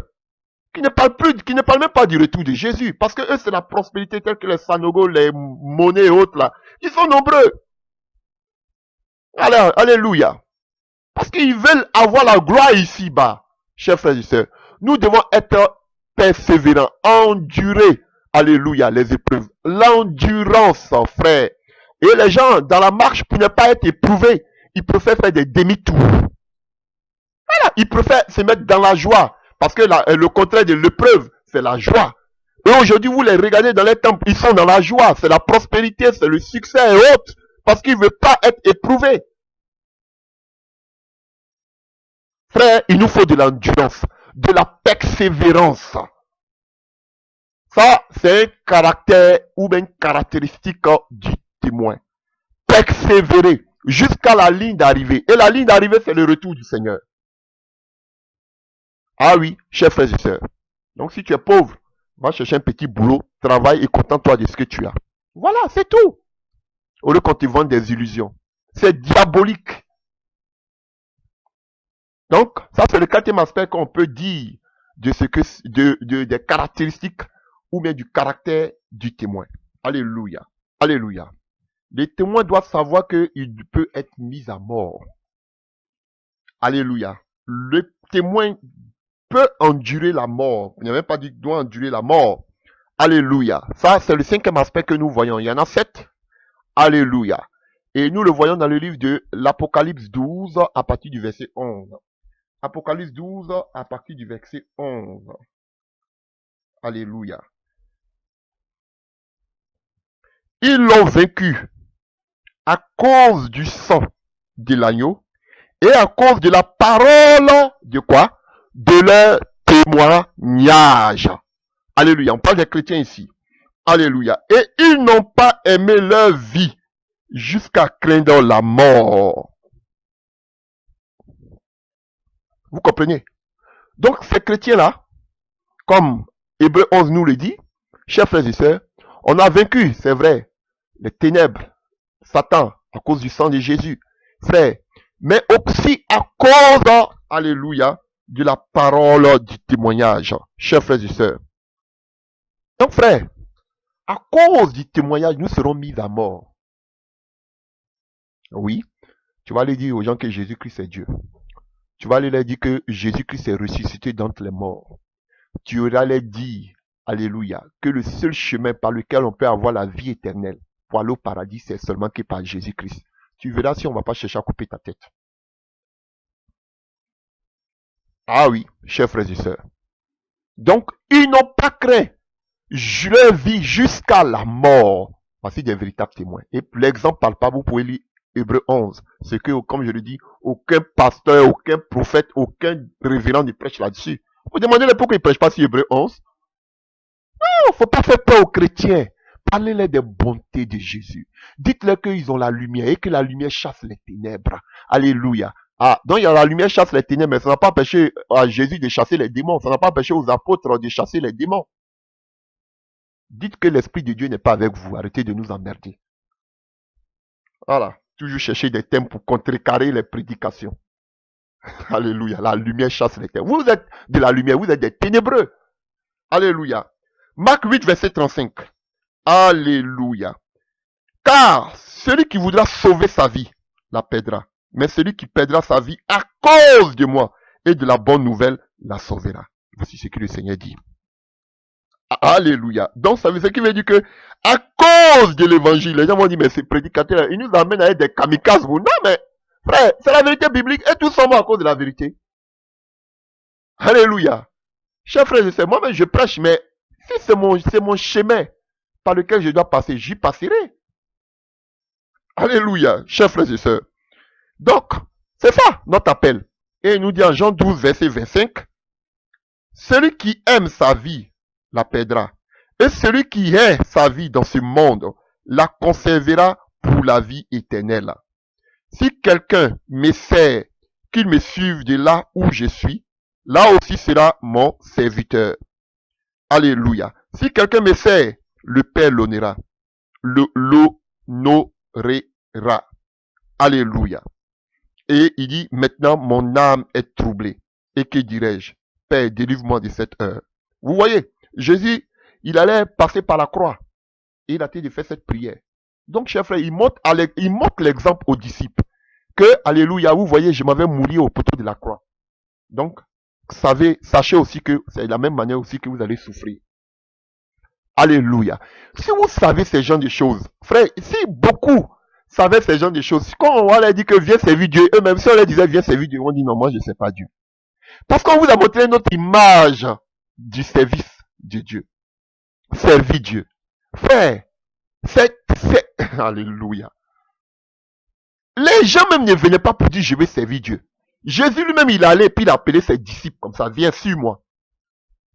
qui ne parlent même pas du retour de Jésus. Parce que eux, c'est la prospérité telle que les Sanogo, les monnaies et autres là. Ils sont nombreux. Alors, alléluia. Parce qu'ils veulent avoir la gloire ici-bas. Chers frères et sœurs, nous devons être persévérants, endurer, alléluia, les épreuves. L'endurance, frère. Et les gens, dans la marche, pour ne pas être éprouvés, ils préfèrent faire des demi-tours. Voilà, ils préfèrent se mettre dans la joie. Parce que le contraire de l'épreuve, c'est la joie. Et aujourd'hui, vous les regardez dans les temples, ils sont dans la joie. C'est la prospérité, c'est le succès et autres. Parce qu'ils ne veulent pas être éprouvés. Frère, il nous faut de l'endurance, de la persévérance. Ça, c'est un caractère ou bien une caractéristique du témoin. Persévérer jusqu'à la ligne d'arrivée. Et la ligne d'arrivée, c'est le retour du Seigneur. Ah oui, chers frères et sœurs. Donc si tu es pauvre, va chercher un petit boulot, travaille et contente-toi de ce que tu as. Voilà, c'est tout. Au lieu qu'on te vende des illusions. C'est diabolique. Donc, ça c'est le quatrième aspect qu'on peut dire de ce que des caractéristiques ou bien du caractère du témoin. Alléluia. Alléluia. Les témoins doivent savoir qu'il peut être mis à mort. Alléluia. Le témoin peut endurer la mort. Il n'y a même pas dit qu'il doit endurer la mort. Alléluia. Ça, c'est le cinquième aspect que nous voyons. Il y en a 7. Alléluia. Et nous le voyons dans le livre de l'Apocalypse 12 à partir du verset 11. Apocalypse 12 à partir du verset 11. Alléluia. Ils l'ont vaincu à cause du sang de l'agneau et à cause de la parole de quoi? De leur témoignage. Alléluia. On parle des chrétiens ici. Alléluia. Et ils n'ont pas aimé leur vie jusqu'à craindre la mort. Vous comprenez? Donc ces chrétiens-là, comme Hébreux 11 nous le dit, chers frères et sœurs, on a vaincu, c'est vrai, les ténèbres, Satan, à cause du sang de Jésus, frère, mais aussi à cause, alléluia, de la parole du témoignage, chers frères et sœurs. Donc frère, à cause du témoignage, nous serons mis à mort. Oui, tu vas aller dire aux gens que Jésus-Christ est Dieu. Tu vas aller leur dire que Jésus-Christ est ressuscité d'entre les morts. Tu vas leur dire, alléluia, que le seul chemin par lequel on peut avoir la vie éternelle pour aller au paradis, c'est seulement que par Jésus-Christ. Tu verras si on ne va pas chercher à couper ta tête. Ah oui, chers frères et sœurs. Donc, ils n'ont pas craint leur vie jusqu'à la mort. Voici des véritables témoins. Et l'exemple palpable, vous pouvez lire Hébreux 11. Ce que, comme je le dis, aucun pasteur, aucun prophète, aucun révérend ne prêche là-dessus. Vous demandez pourquoi ils ne prêchent pas sur Hébreux 11. Non, il ne faut pas faire peur aux chrétiens. Parlez-leur des bontés de Jésus. Dites-leur qu'ils ont la lumière et que la lumière chasse les ténèbres. Alléluia. Ah, donc il y a la lumière chasse les ténèbres, mais ça n'a pas empêché à Jésus de chasser les démons. Ça n'a pas empêché aux apôtres de chasser les démons. Dites que l'Esprit de Dieu n'est pas avec vous. Arrêtez de nous emmerder. Voilà. Toujours chercher des thèmes pour contrecarrer les prédications. Alléluia. La lumière chasse les ténèbres. Vous êtes de la lumière, vous êtes des ténébreux. Alléluia. Marc 8, verset 35. Alléluia. Car celui qui voudra sauver sa vie la perdra. Mais celui qui perdra sa vie à cause de moi et de la bonne nouvelle la sauvera. Voici ce que le Seigneur dit. Alléluia. Donc ça veut dire que à cause de l'évangile, les gens vont dire mais ces prédicateurs, ils nous amènent à être des kamikazes. Non mais frère, c'est la vérité biblique et tous sont morts à cause de la vérité. Alléluia. Chers frères et sœurs, moi-même je prêche, mais si c'est mon chemin par lequel je dois passer, j'y passerai. Alléluia, chers frères et sœurs. Donc, c'est ça notre appel. Et il nous dit en Jean 12, verset 25, celui qui aime sa vie la perdra. Et celui qui hait sa vie dans ce monde la conservera pour la vie éternelle. Si quelqu'un m'essaie qu'il me suive de là où je suis, là aussi sera mon serviteur. Alléluia. Si quelqu'un m'essaie, le Père l'honorera. L'honorera. Alléluia. Et il dit, maintenant mon âme est troublée. Et que dirais-je? Père, délivre-moi de cette heure. Vous voyez, Jésus, il allait passer par la croix. Et il a été de faire cette prière. Donc, chers frères, il montre l'exemple aux disciples. Que, alléluia, vous voyez, je m'avais mouru au poteau de la croix. Donc, sachez aussi que c'est la même manière aussi que vous allez souffrir. Alléluia. Si vous savez ces genres de choses, frère, si beaucoup savaient ces genres de choses, quand on leur dit que viens servir Dieu, eux-mêmes, si on leur disait viens servir Dieu, on dit non, moi je ne sais pas Dieu. Parce qu'on vous a montré notre image du service de Dieu. Servir Dieu. Frère, alléluia. Les gens même ne venaient pas pour dire je vais servir Dieu. Jésus lui-même, il allait et puis il appelait ses disciples comme ça, viens, suis-moi.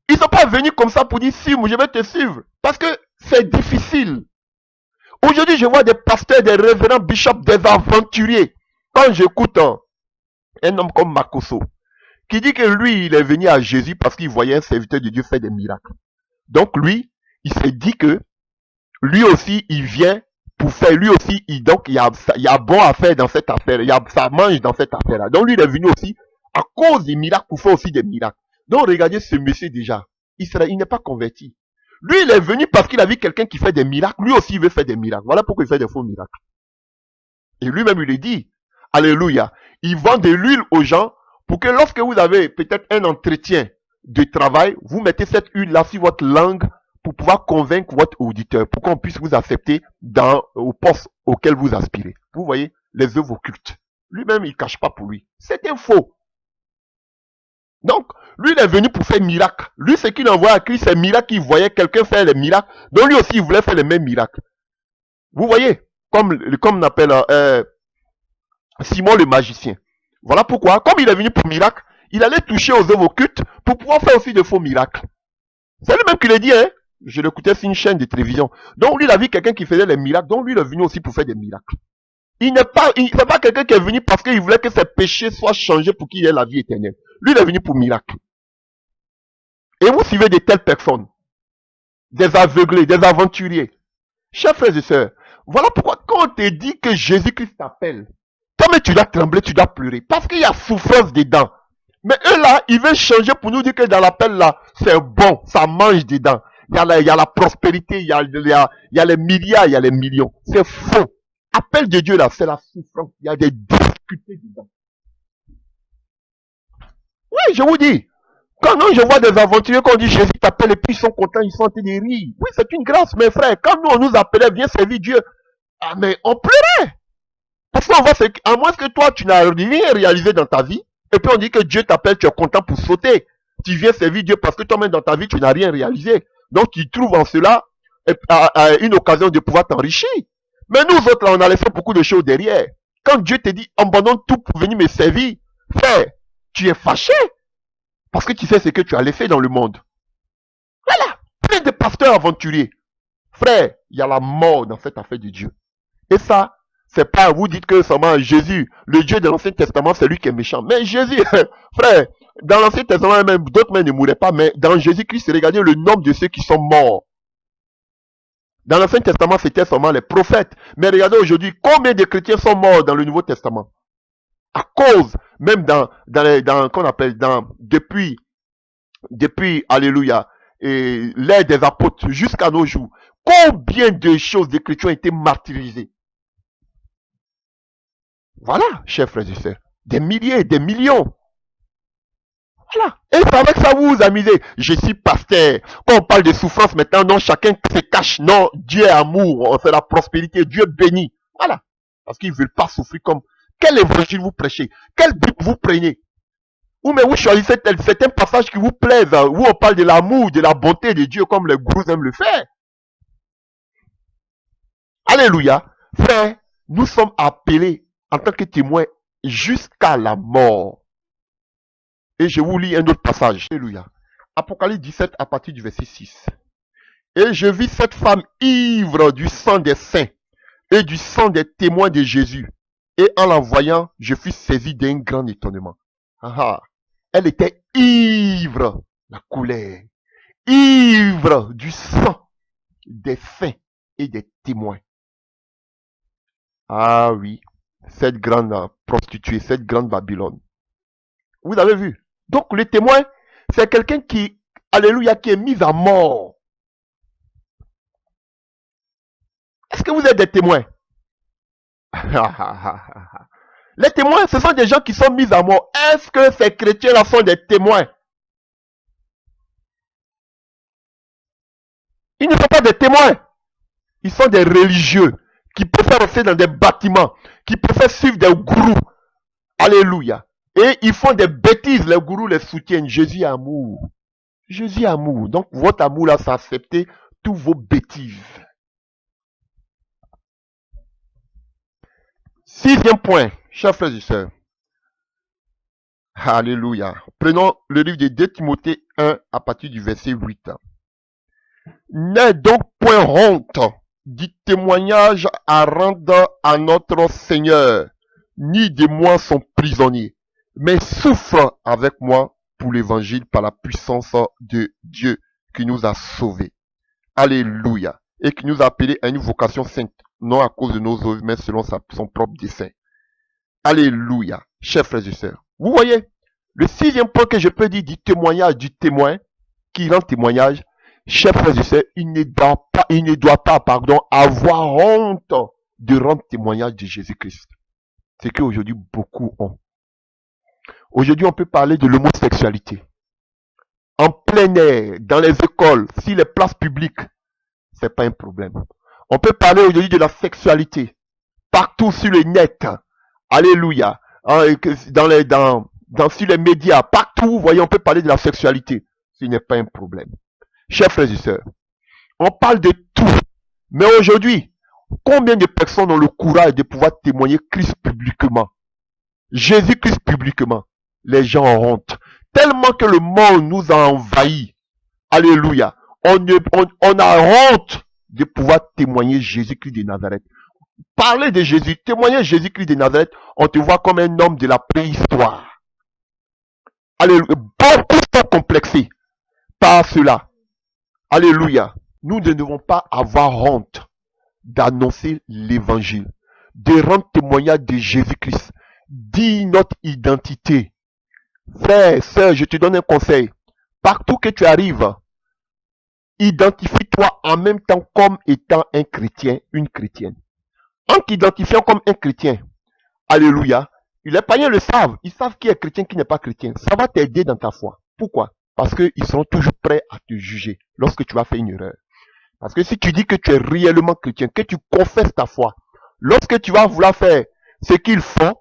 Ils ne sont pas venus comme ça pour dire suis-moi, je vais te suivre. Parce que c'est difficile. Aujourd'hui, je vois des pasteurs, des révérends bishops, des aventuriers. Quand j'écoute un homme comme Makoso, qui dit que lui, il est venu à Jésus parce qu'il voyait un serviteur de Dieu faire des miracles. Donc lui, il s'est dit que lui aussi, il vient pour faire, lui aussi, donc il y a bon à faire dans cette affaire, ça mange dans cette affaire-là. Donc lui, il est venu aussi à cause des miracles pour faire aussi des miracles. Donc regardez ce monsieur déjà, il n'est pas converti. Lui, il est venu parce qu'il a vu quelqu'un qui fait des miracles, lui aussi il veut faire des miracles. Voilà pourquoi il fait des faux miracles. Et lui-même, il le dit, alléluia, il vend de l'huile aux gens pour que lorsque vous avez peut-être un entretien de travail, vous mettez cette huile-là sur votre langue pour pouvoir convaincre votre auditeur, pour qu'on puisse vous accepter au poste auquel vous aspirez. Vous voyez, les œuvres occultes. Lui-même, il ne cache pas pour lui. C'est un faux. Donc, lui, il est venu pour faire miracle. Lui, ce qu'il envoie à Christ, c'est miracle. Il voyait quelqu'un faire les miracles. Donc, lui aussi, il voulait faire les mêmes miracles. Vous voyez, comme on appelle Simon le magicien. Voilà pourquoi, comme il est venu pour miracle, il allait toucher aux œuvres occultes pour pouvoir faire aussi de faux miracles. C'est lui-même qui l'a dit, hein. Je l'écoutais sur une chaîne de télévision. Donc lui, il a vu quelqu'un qui faisait les miracles. Donc lui, il est venu aussi pour faire des miracles. C'est pas quelqu'un qui est venu parce qu'il voulait que ses péchés soient changés pour qu'il ait la vie éternelle. Lui, il est venu pour miracle. Et vous suivez de telles personnes. Des aveuglés, des aventuriers. Chers frères et sœurs, voilà pourquoi quand on te dit que Jésus-Christ t'appelle, toi-même tu dois trembler, tu dois pleurer. Parce qu'il y a souffrance dedans. Mais eux là, ils veulent changer pour nous dire que dans l'appel là, c'est bon, ça mange dedans. Il y a la prospérité, il y a les milliards, il y a les millions. C'est faux. Appel de Dieu là, c'est la souffrance. Il y a des difficultés dedans. Oui, je vous dis. Quand non, je vois des aventuriers qu'on dit Jésus t'appelle et puis ils sont contents, ils sont en train de rire. Oui, c'est une grâce, mes frères. Quand nous, on nous appelait, viens servir Dieu. Ah, mais on pleurait. Parce qu'on voit, à moins que toi, tu n'as rien réalisé dans ta vie, et puis on dit que Dieu t'appelle, tu es content pour sauter. Tu viens servir Dieu parce que toi-même dans ta vie, tu n'as rien réalisé. Donc, tu trouves en cela une occasion de pouvoir t'enrichir. Mais nous autres, là, on a laissé beaucoup de choses derrière. Quand Dieu te dit, abandonne tout pour venir me servir, frère, tu es fâché. Parce que tu sais ce que tu as laissé dans le monde. Voilà. Plein de pasteurs aventuriers. Frère, il y a la mort dans cette affaire de Dieu. Et ça, c'est pas, vous dites que seulement Jésus, le Dieu de l'Ancien Testament, c'est lui qui est méchant. Mais Jésus, frère, dans l'Ancien Testament, même d'autres même ne mouraient pas, mais dans Jésus-Christ, regardez le nombre de ceux qui sont morts. Dans l'Ancien Testament, c'était seulement les prophètes. Mais regardez aujourd'hui, combien de chrétiens sont morts dans le Nouveau Testament? À cause, même qu'on appelle, depuis, alléluia, et l'ère des apôtres jusqu'à nos jours, combien de choses de chrétiens ont été martyrisées? Voilà, chers frères et sœurs. Des milliers, des millions. Voilà. Et c'est avec ça vous vous amusez. Je suis pasteur. Quand on parle de souffrance maintenant, non, chacun se cache. Non, Dieu est amour, c'est la prospérité, Dieu bénit. Voilà. Parce qu'ils ne veulent pas souffrir comme... Quel évangile vous prêchez? Quel Bible vous prenez? Ou mais vous choisissez certains passages qui vous plaisent, où on parle de l'amour, de la bonté de Dieu, comme les gourous aiment le faire. Alléluia. Frère, nous sommes appelés en tant que témoins jusqu'à la mort. Et je vous lis un autre passage. Alléluia. Apocalypse 17 à partir du verset 6. Et je vis cette femme ivre du sang des saints et du sang des témoins de Jésus. Et en la voyant, je fus saisi d'un grand étonnement. Ah, elle était ivre, la couleur, ivre du sang des saints et des témoins. Ah oui, cette grande prostituée, cette grande Babylone. Vous avez vu? Donc le témoin, c'est quelqu'un qui, alléluia, qui est mis à mort. Est-ce que vous êtes des témoins? Les témoins, ce sont des gens qui sont mis à mort. Est-ce que ces chrétiens-là sont des témoins? Ils ne sont pas des témoins. Ils sont des religieux qui préfèrent rester dans des bâtiments, qui préfèrent suivre des gourous. Alléluia. Et ils font des bêtises, les gourous les soutiennent. Jésus est amour. Jésus est amour. Donc votre amour là, c'est accepter tous vos bêtises. Sixième point, chers frères et sœurs. Alléluia. Prenons le livre de 2 Timothée 1 à partir du verset 8. N'aie donc point honte du témoignage à rendre à notre Seigneur, ni de moi son prisonnier, mais souffre avec moi pour l'évangile par la puissance de Dieu qui nous a sauvés. Alléluia. Et qui nous a appelés à une vocation sainte, non à cause de nos œuvres, mais selon son propre dessein. Alléluia. Chers frères et sœurs. Vous voyez, le sixième point que je peux dire du témoignage du témoin, qui rend témoignage, chers frères et sœurs, il ne doit pas, avoir honte de rendre témoignage de Jésus-Christ. C'est qu'aujourd'hui, beaucoup ont. Aujourd'hui, on peut parler de l'homosexualité. En plein air, dans les écoles, sur les places publiques, c'est pas un problème. On peut parler aujourd'hui de la sexualité. Partout sur le net. Alléluia. Sur les médias, partout, vous voyez, on peut parler de la sexualité. Ce n'est pas un problème. Chers frères et sœurs, on parle de tout. Mais aujourd'hui, combien de personnes ont le courage de pouvoir témoigner Christ publiquement? Jésus-Christ publiquement. Les gens ont honte. Tellement que le monde nous a envahis. Alléluia. On a honte de pouvoir témoigner Jésus-Christ de Nazareth. Parler de Jésus, témoigner Jésus-Christ de Nazareth, on te voit comme un homme de la préhistoire. Alléluia. Beaucoup sont complexés par cela. Alléluia. Nous ne devons pas avoir honte d'annoncer l'évangile, de rendre témoignage de Jésus-Christ, dire notre identité. Frère, sœur, je te donne un conseil. Partout que tu arrives, identifie-toi en même temps comme étant un chrétien, une chrétienne. En t'identifiant comme un chrétien, alléluia, les païens le savent. Ils savent qui est chrétien, qui n'est pas chrétien. Ça va t'aider dans ta foi. Pourquoi? Parce qu'ils seront toujours prêts à te juger lorsque tu vas faire une erreur. Parce que si tu dis que tu es réellement chrétien, que tu confesses ta foi, lorsque tu vas vouloir faire ce qu'ils font,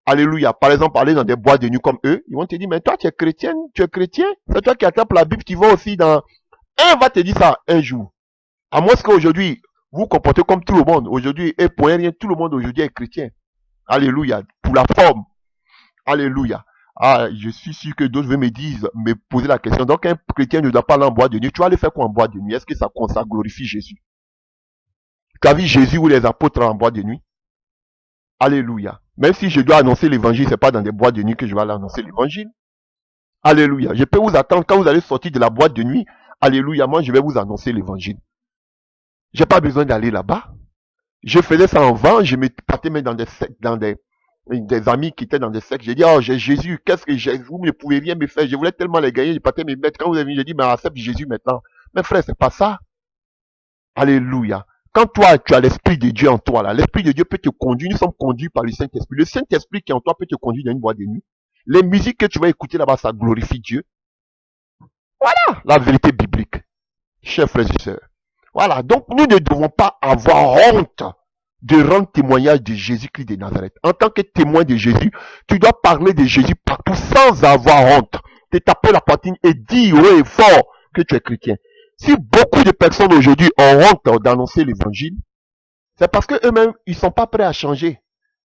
alléluia, par exemple aller dans des boîtes de nuit comme eux, ils vont te dire, mais toi tu es chrétien, c'est toi qui attrapes la Bible, tu vas aussi dans... Un va te dire ça un jour. À moins qu'aujourd'hui, vous vous comportez comme tout le monde. Aujourd'hui, et pour rien, tout le monde aujourd'hui est chrétien. Alléluia. Pour la forme. Alléluia. Ah, je suis sûr que d'autres me poser la question. Donc, un chrétien ne doit pas aller en boîte de nuit. Tu vas aller faire quoi en boîte de nuit? Est-ce que ça glorifie Jésus? Tu as vu Jésus ou les apôtres en boîte de nuit? Alléluia. Même si je dois annoncer l'évangile, c'est pas dans des boîtes de nuit que je vais aller annoncer l'évangile. Alléluia. Je peux vous attendre quand vous allez sortir de la boîte de nuit. Alléluia. Moi, je vais vous annoncer l'évangile. J'ai pas besoin d'aller là-bas. Je faisais ça en vain. Je me partais même dans des amis qui étaient dans des sectes. J'ai dit, oh, j'ai Jésus. Qu'est-ce que j'ai? Vous ne pouvez rien me faire. Je voulais tellement les gagner. Je partais me mettre. Quand vous avez vu, j'ai dit, mais accepte Jésus maintenant. Mais frère, c'est pas ça. Alléluia. Quand toi, tu as l'Esprit de Dieu en toi, là, l'Esprit de Dieu peut te conduire. Nous sommes conduits par le Saint-Esprit. Le Saint-Esprit qui est en toi peut te conduire dans une boîte de nuit. Les musiques que tu vas écouter là-bas, ça glorifie Dieu. Voilà la vérité biblique, chers frères et sœurs. Voilà, donc nous ne devons pas avoir honte de rendre témoignage de Jésus-Christ de Nazareth. En tant que témoin de Jésus, tu dois parler de Jésus partout sans avoir honte. Te taper la poitrine et dire haut et fort que tu es chrétien. Si beaucoup de personnes aujourd'hui ont honte d'annoncer l'évangile, c'est parce qu'eux-mêmes, ils ne sont pas prêts à changer.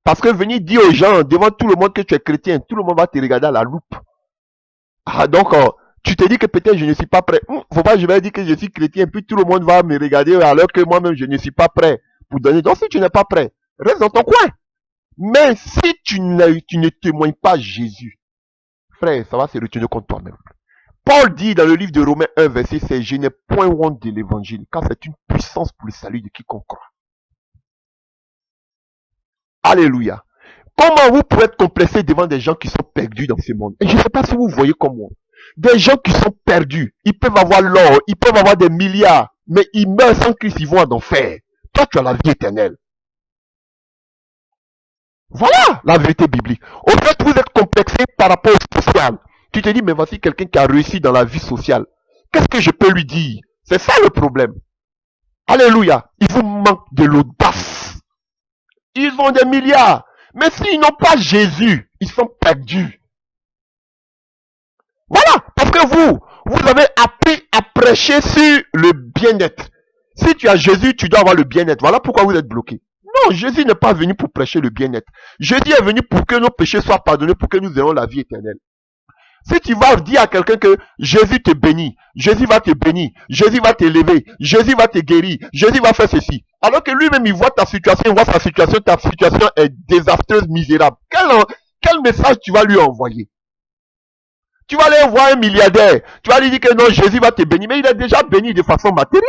Parce que venir dire aux gens devant tout le monde que tu es chrétien, tout le monde va te regarder à la loupe. Ah, donc, tu te dis que peut-être je ne suis pas prêt. Faut pas que je vais dire que je suis chrétien, puis tout le monde va me regarder alors que moi-même je ne suis pas prêt pour donner. Donc si tu n'es pas prêt, reste dans ton coin. Mais si tu ne témoignes pas Jésus, frère, ça va se retourner contre toi-même. Paul dit dans le livre de Romains 1, verset 16, je n'ai point honte de l'évangile, car c'est une puissance pour le salut de quiconque croit. Alléluia. Comment vous pouvez être complexé devant des gens qui sont perdus dans ce monde? Et je ne sais pas si vous voyez comme moi. Des gens qui sont perdus, ils peuvent avoir l'or, ils peuvent avoir des milliards, mais ils meurent sans Christ, ils vont en enfer. Toi, tu as la vie éternelle. Voilà la vérité biblique. Au fait, vous êtes complexé par rapport au social. Tu te dis, mais voici quelqu'un qui a réussi dans la vie sociale. Qu'est-ce que je peux lui dire? C'est ça le problème. Alléluia. Il vous manque de l'audace. Ils ont des milliards. Mais s'ils n'ont pas Jésus, ils sont perdus. Voilà, parce que vous avez appris à prêcher sur le bien-être. Si tu as Jésus, tu dois avoir le bien-être. Voilà pourquoi vous êtes bloqué. Non, Jésus n'est pas venu pour prêcher le bien-être. Jésus est venu pour que nos péchés soient pardonnés, pour que nous ayons la vie éternelle. Si tu vas dire à quelqu'un que Jésus te bénit, Jésus va te bénir, Jésus va t'élever, Jésus va te guérir, Jésus va faire ceci, alors que lui-même il voit ta situation, ta situation est désastreuse, misérable. Quel message tu vas lui envoyer? Tu vas aller voir un milliardaire, tu vas lui dire que non, Jésus va te bénir, mais il est déjà béni de façon matérielle.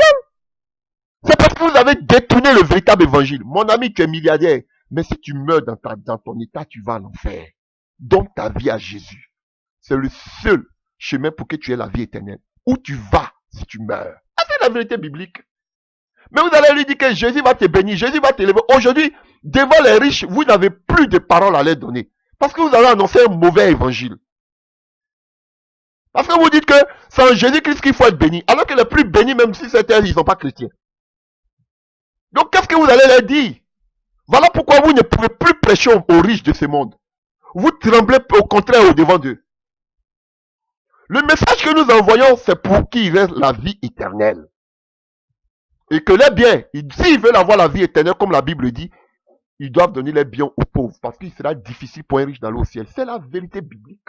C'est parce que vous avez détourné le véritable évangile. Mon ami, tu es milliardaire, mais si tu meurs dans ton état, tu vas en enfer. Donne ta vie à Jésus. C'est le seul chemin pour que tu aies la vie éternelle. Où tu vas si tu meurs. Ah, c'est la vérité biblique. Mais vous allez lui dire que Jésus va te bénir, Jésus va t'élever. Aujourd'hui, devant les riches, vous n'avez plus de paroles à leur donner. Parce que vous avez annoncé un mauvais évangile. Parce que vous dites que c'est en Jésus-Christ qu'il faut être béni. Alors que les plus bénis, même si c'est eux, ils ne sont pas chrétiens. Donc qu'est-ce que vous allez leur dire? Voilà pourquoi vous ne pouvez plus prêcher aux riches de ce monde. Vous tremblez au contraire au devant d'eux. Le message que nous envoyons, c'est pour qu'ils aient la vie éternelle. Et que les biens, s'ils veulent avoir la vie éternelle, comme la Bible dit, ils doivent donner les biens aux pauvres. Parce qu'il sera difficile pour un riche d'aller au ciel. C'est la vérité biblique.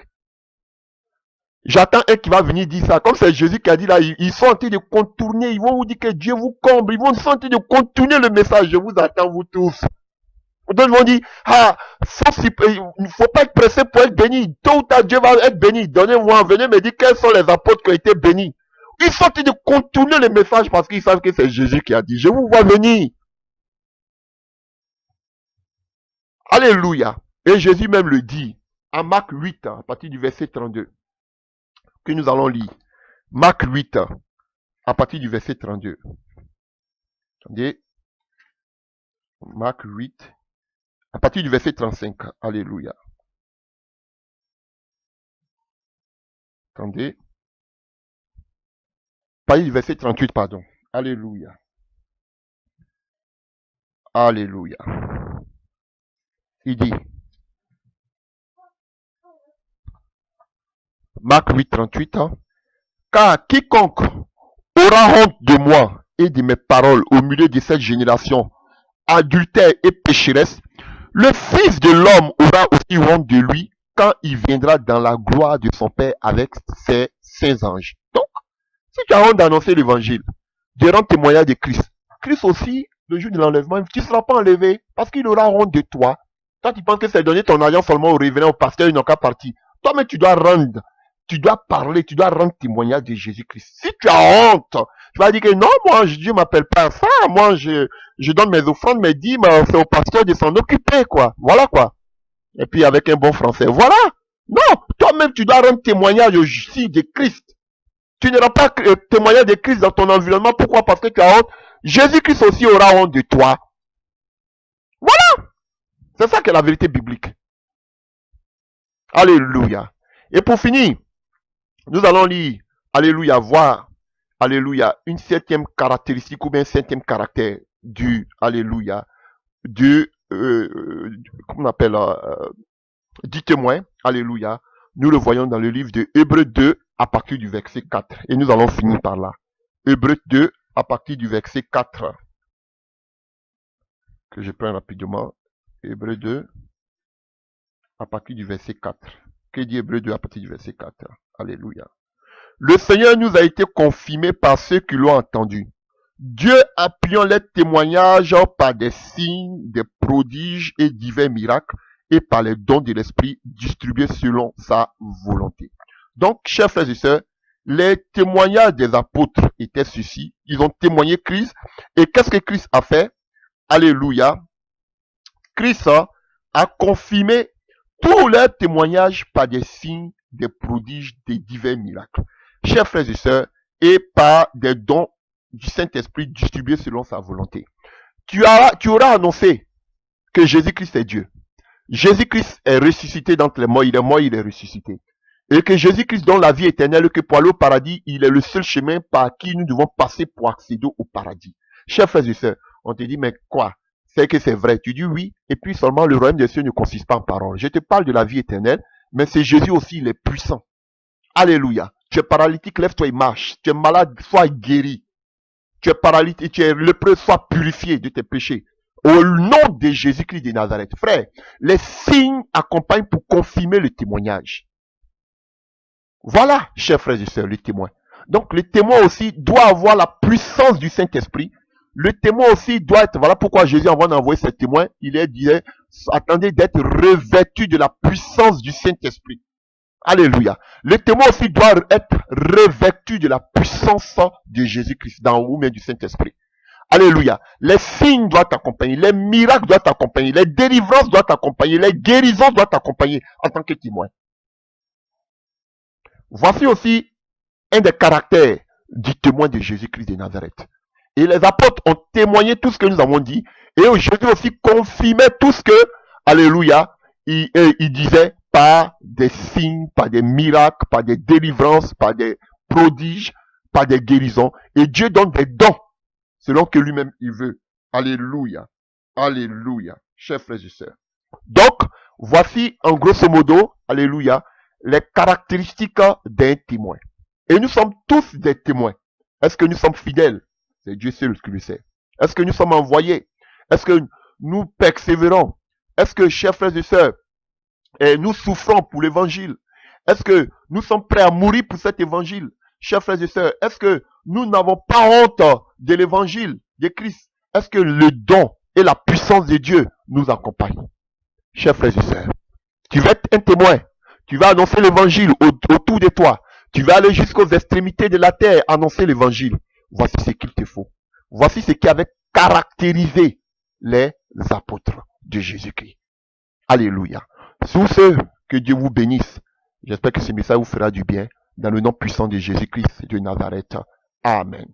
J'attends un qui va venir dire ça. Comme c'est Jésus qui a dit là, ils sont en train de contourner. Ils vont vous dire que Dieu vous comble. Ils vont sont en train de contourner le message. Je vous attends, vous tous. D'autres vont dire, il ne faut pas être pressé pour être béni. Tôt ou tard, Dieu va être béni. Donnez-moi, venez me dire quels sont les apôtres qui ont été bénis. Ils sont en train de contourner le message parce qu'ils savent que c'est Jésus qui a dit, je vous vois venir. Alléluia. Et Jésus même le dit, à Marc 8, à partir du verset 32, que nous allons lire. Marc 8, à partir du verset 32. Attendez. Marc 8, à partir du verset 35. Alléluia. Attendez. partir du verset 38, pardon. Alléluia. Alléluia. Il dit, Marc 8, 38, hein, car quiconque aura honte de moi et de mes paroles au milieu de cette génération adultère et pécheresse, le Fils de l'homme aura aussi honte de lui quand il viendra dans la gloire de son Père avec ses saints anges. Donc, si tu as honte d'annoncer l'évangile, de rendre témoignage de Christ, Christ aussi, le jour de l'enlèvement, tu ne seras pas enlevé parce qu'il aura honte de toi. Toi, tu penses que c'est donner ton argent seulement au révérend, au pasteur, ils n'ont qu'à partir. Toi-même, tu dois rendre, tu dois parler, tu dois rendre témoignage de Jésus-Christ. Si tu as honte, tu vas dire que non, moi, Dieu m'appelle pas à ça. Moi, je donne mes offrandes, mes dîmes, c'est au pasteur de s'en occuper, quoi. Voilà, quoi. Et puis, avec un bon français, voilà. Non, toi-même, tu dois rendre témoignage aussi de Christ. Tu n'auras pas témoignage de Christ dans ton environnement. Pourquoi? Parce que tu as honte. Jésus-Christ aussi aura honte de toi. Voilà. C'est ça que la vérité biblique. Alléluia. Et pour finir, nous allons lire, alléluia, voir, alléluia, une septième caractéristique ou bien un septième caractère du, alléluia, comment on appelle, du témoin, alléluia. Nous le voyons dans le livre de Hébreux 2 à partir du verset 4. Et nous allons finir par là. Hébreux 2 à partir du verset 4. Que je prends rapidement. Hébreux 2 à partir du verset 4. Que dit Hébreux 2 à partir du verset 4? Alléluia. Le Seigneur nous a été confirmé par ceux qui l'ont entendu. Dieu appuyant les témoignages par des signes, des prodiges et divers miracles et par les dons de l'Esprit distribués selon sa volonté. Donc, chers frères et sœurs, les témoignages des apôtres étaient ceux-ci. Ils ont témoigné Christ. Et qu'est-ce que Christ a fait? Alléluia. Christ a confirmé tous leurs témoignages par des signes, des prodiges, des divers miracles. Chers frères et sœurs, et par des dons du Saint-Esprit distribués selon sa volonté. Tu auras annoncé que Jésus-Christ est Dieu. Jésus-Christ est ressuscité d'entre les morts, il est ressuscité. Et que Jésus-Christ donne la vie éternelle, que pour aller au paradis, il est le seul chemin par qui nous devons passer pour accéder au paradis. Chers frères et sœurs, on te dit, mais quoi? C'est que c'est vrai. Tu dis oui, et puis seulement le royaume des cieux ne consiste pas en paroles. Je te parle de la vie éternelle, mais c'est Jésus aussi, il est puissant. Alléluia. Tu es paralytique, lève-toi et marche. Tu es malade, sois guéri. Tu es paralytique, tu es lépreux, sois purifié de tes péchés. Au nom de Jésus-Christ de Nazareth. Frère, les signes accompagnent pour confirmer le témoignage. Voilà, chers frères et sœurs, les témoins. Donc, le témoin aussi doit avoir la puissance du Saint-Esprit. Le témoin aussi doit être, voilà pourquoi Jésus, avant d'envoyer ses témoins, il disait, attendez d'être revêtu de la puissance du Saint-Esprit. Alléluia. Le témoin aussi doit être revêtu de la puissance de Jésus-Christ, d'en haut, mais du Saint-Esprit. Alléluia. Les signes doivent t'accompagner, les miracles doivent t'accompagner, les délivrances doivent t'accompagner, les guérisons doivent t'accompagner en tant que témoin. Voici aussi un des caractères du témoin de Jésus-Christ de Nazareth. Et les apôtres ont témoigné tout ce que nous avons dit. Et Jésus aussi confirmait tout ce que, alléluia, il disait par des signes, par des miracles, par des délivrances, par des prodiges, par des guérisons. Et Dieu donne des dons selon que lui-même il veut. Alléluia. Alléluia. Chers frères et sœurs. Donc, voici en grosso modo, alléluia, les caractéristiques d'un témoin. Et nous sommes tous des témoins. Est-ce que nous sommes fidèles? C'est Dieu seul qui le sait. Est-ce que nous sommes envoyés? Est-ce que nous persévérons? Est-ce que, chers frères et sœurs, nous souffrons pour l'évangile? Est-ce que nous sommes prêts à mourir pour cet évangile? Chers frères et sœurs, est-ce que nous n'avons pas honte de l'évangile de Christ? Est-ce que le don et la puissance de Dieu nous accompagnent? Chers frères et sœurs, tu vas être un témoin. Tu vas annoncer l'évangile autour de toi. Tu vas aller jusqu'aux extrémités de la terre, annoncer l'évangile. Voici ce qu'il te faut. Voici ce qui avait caractérisé les apôtres de Jésus-Christ. Alléluia. Sous ce, que Dieu vous bénisse. J'espère que ce message vous fera du bien. Dans le nom puissant de Jésus-Christ de Nazareth. Amen.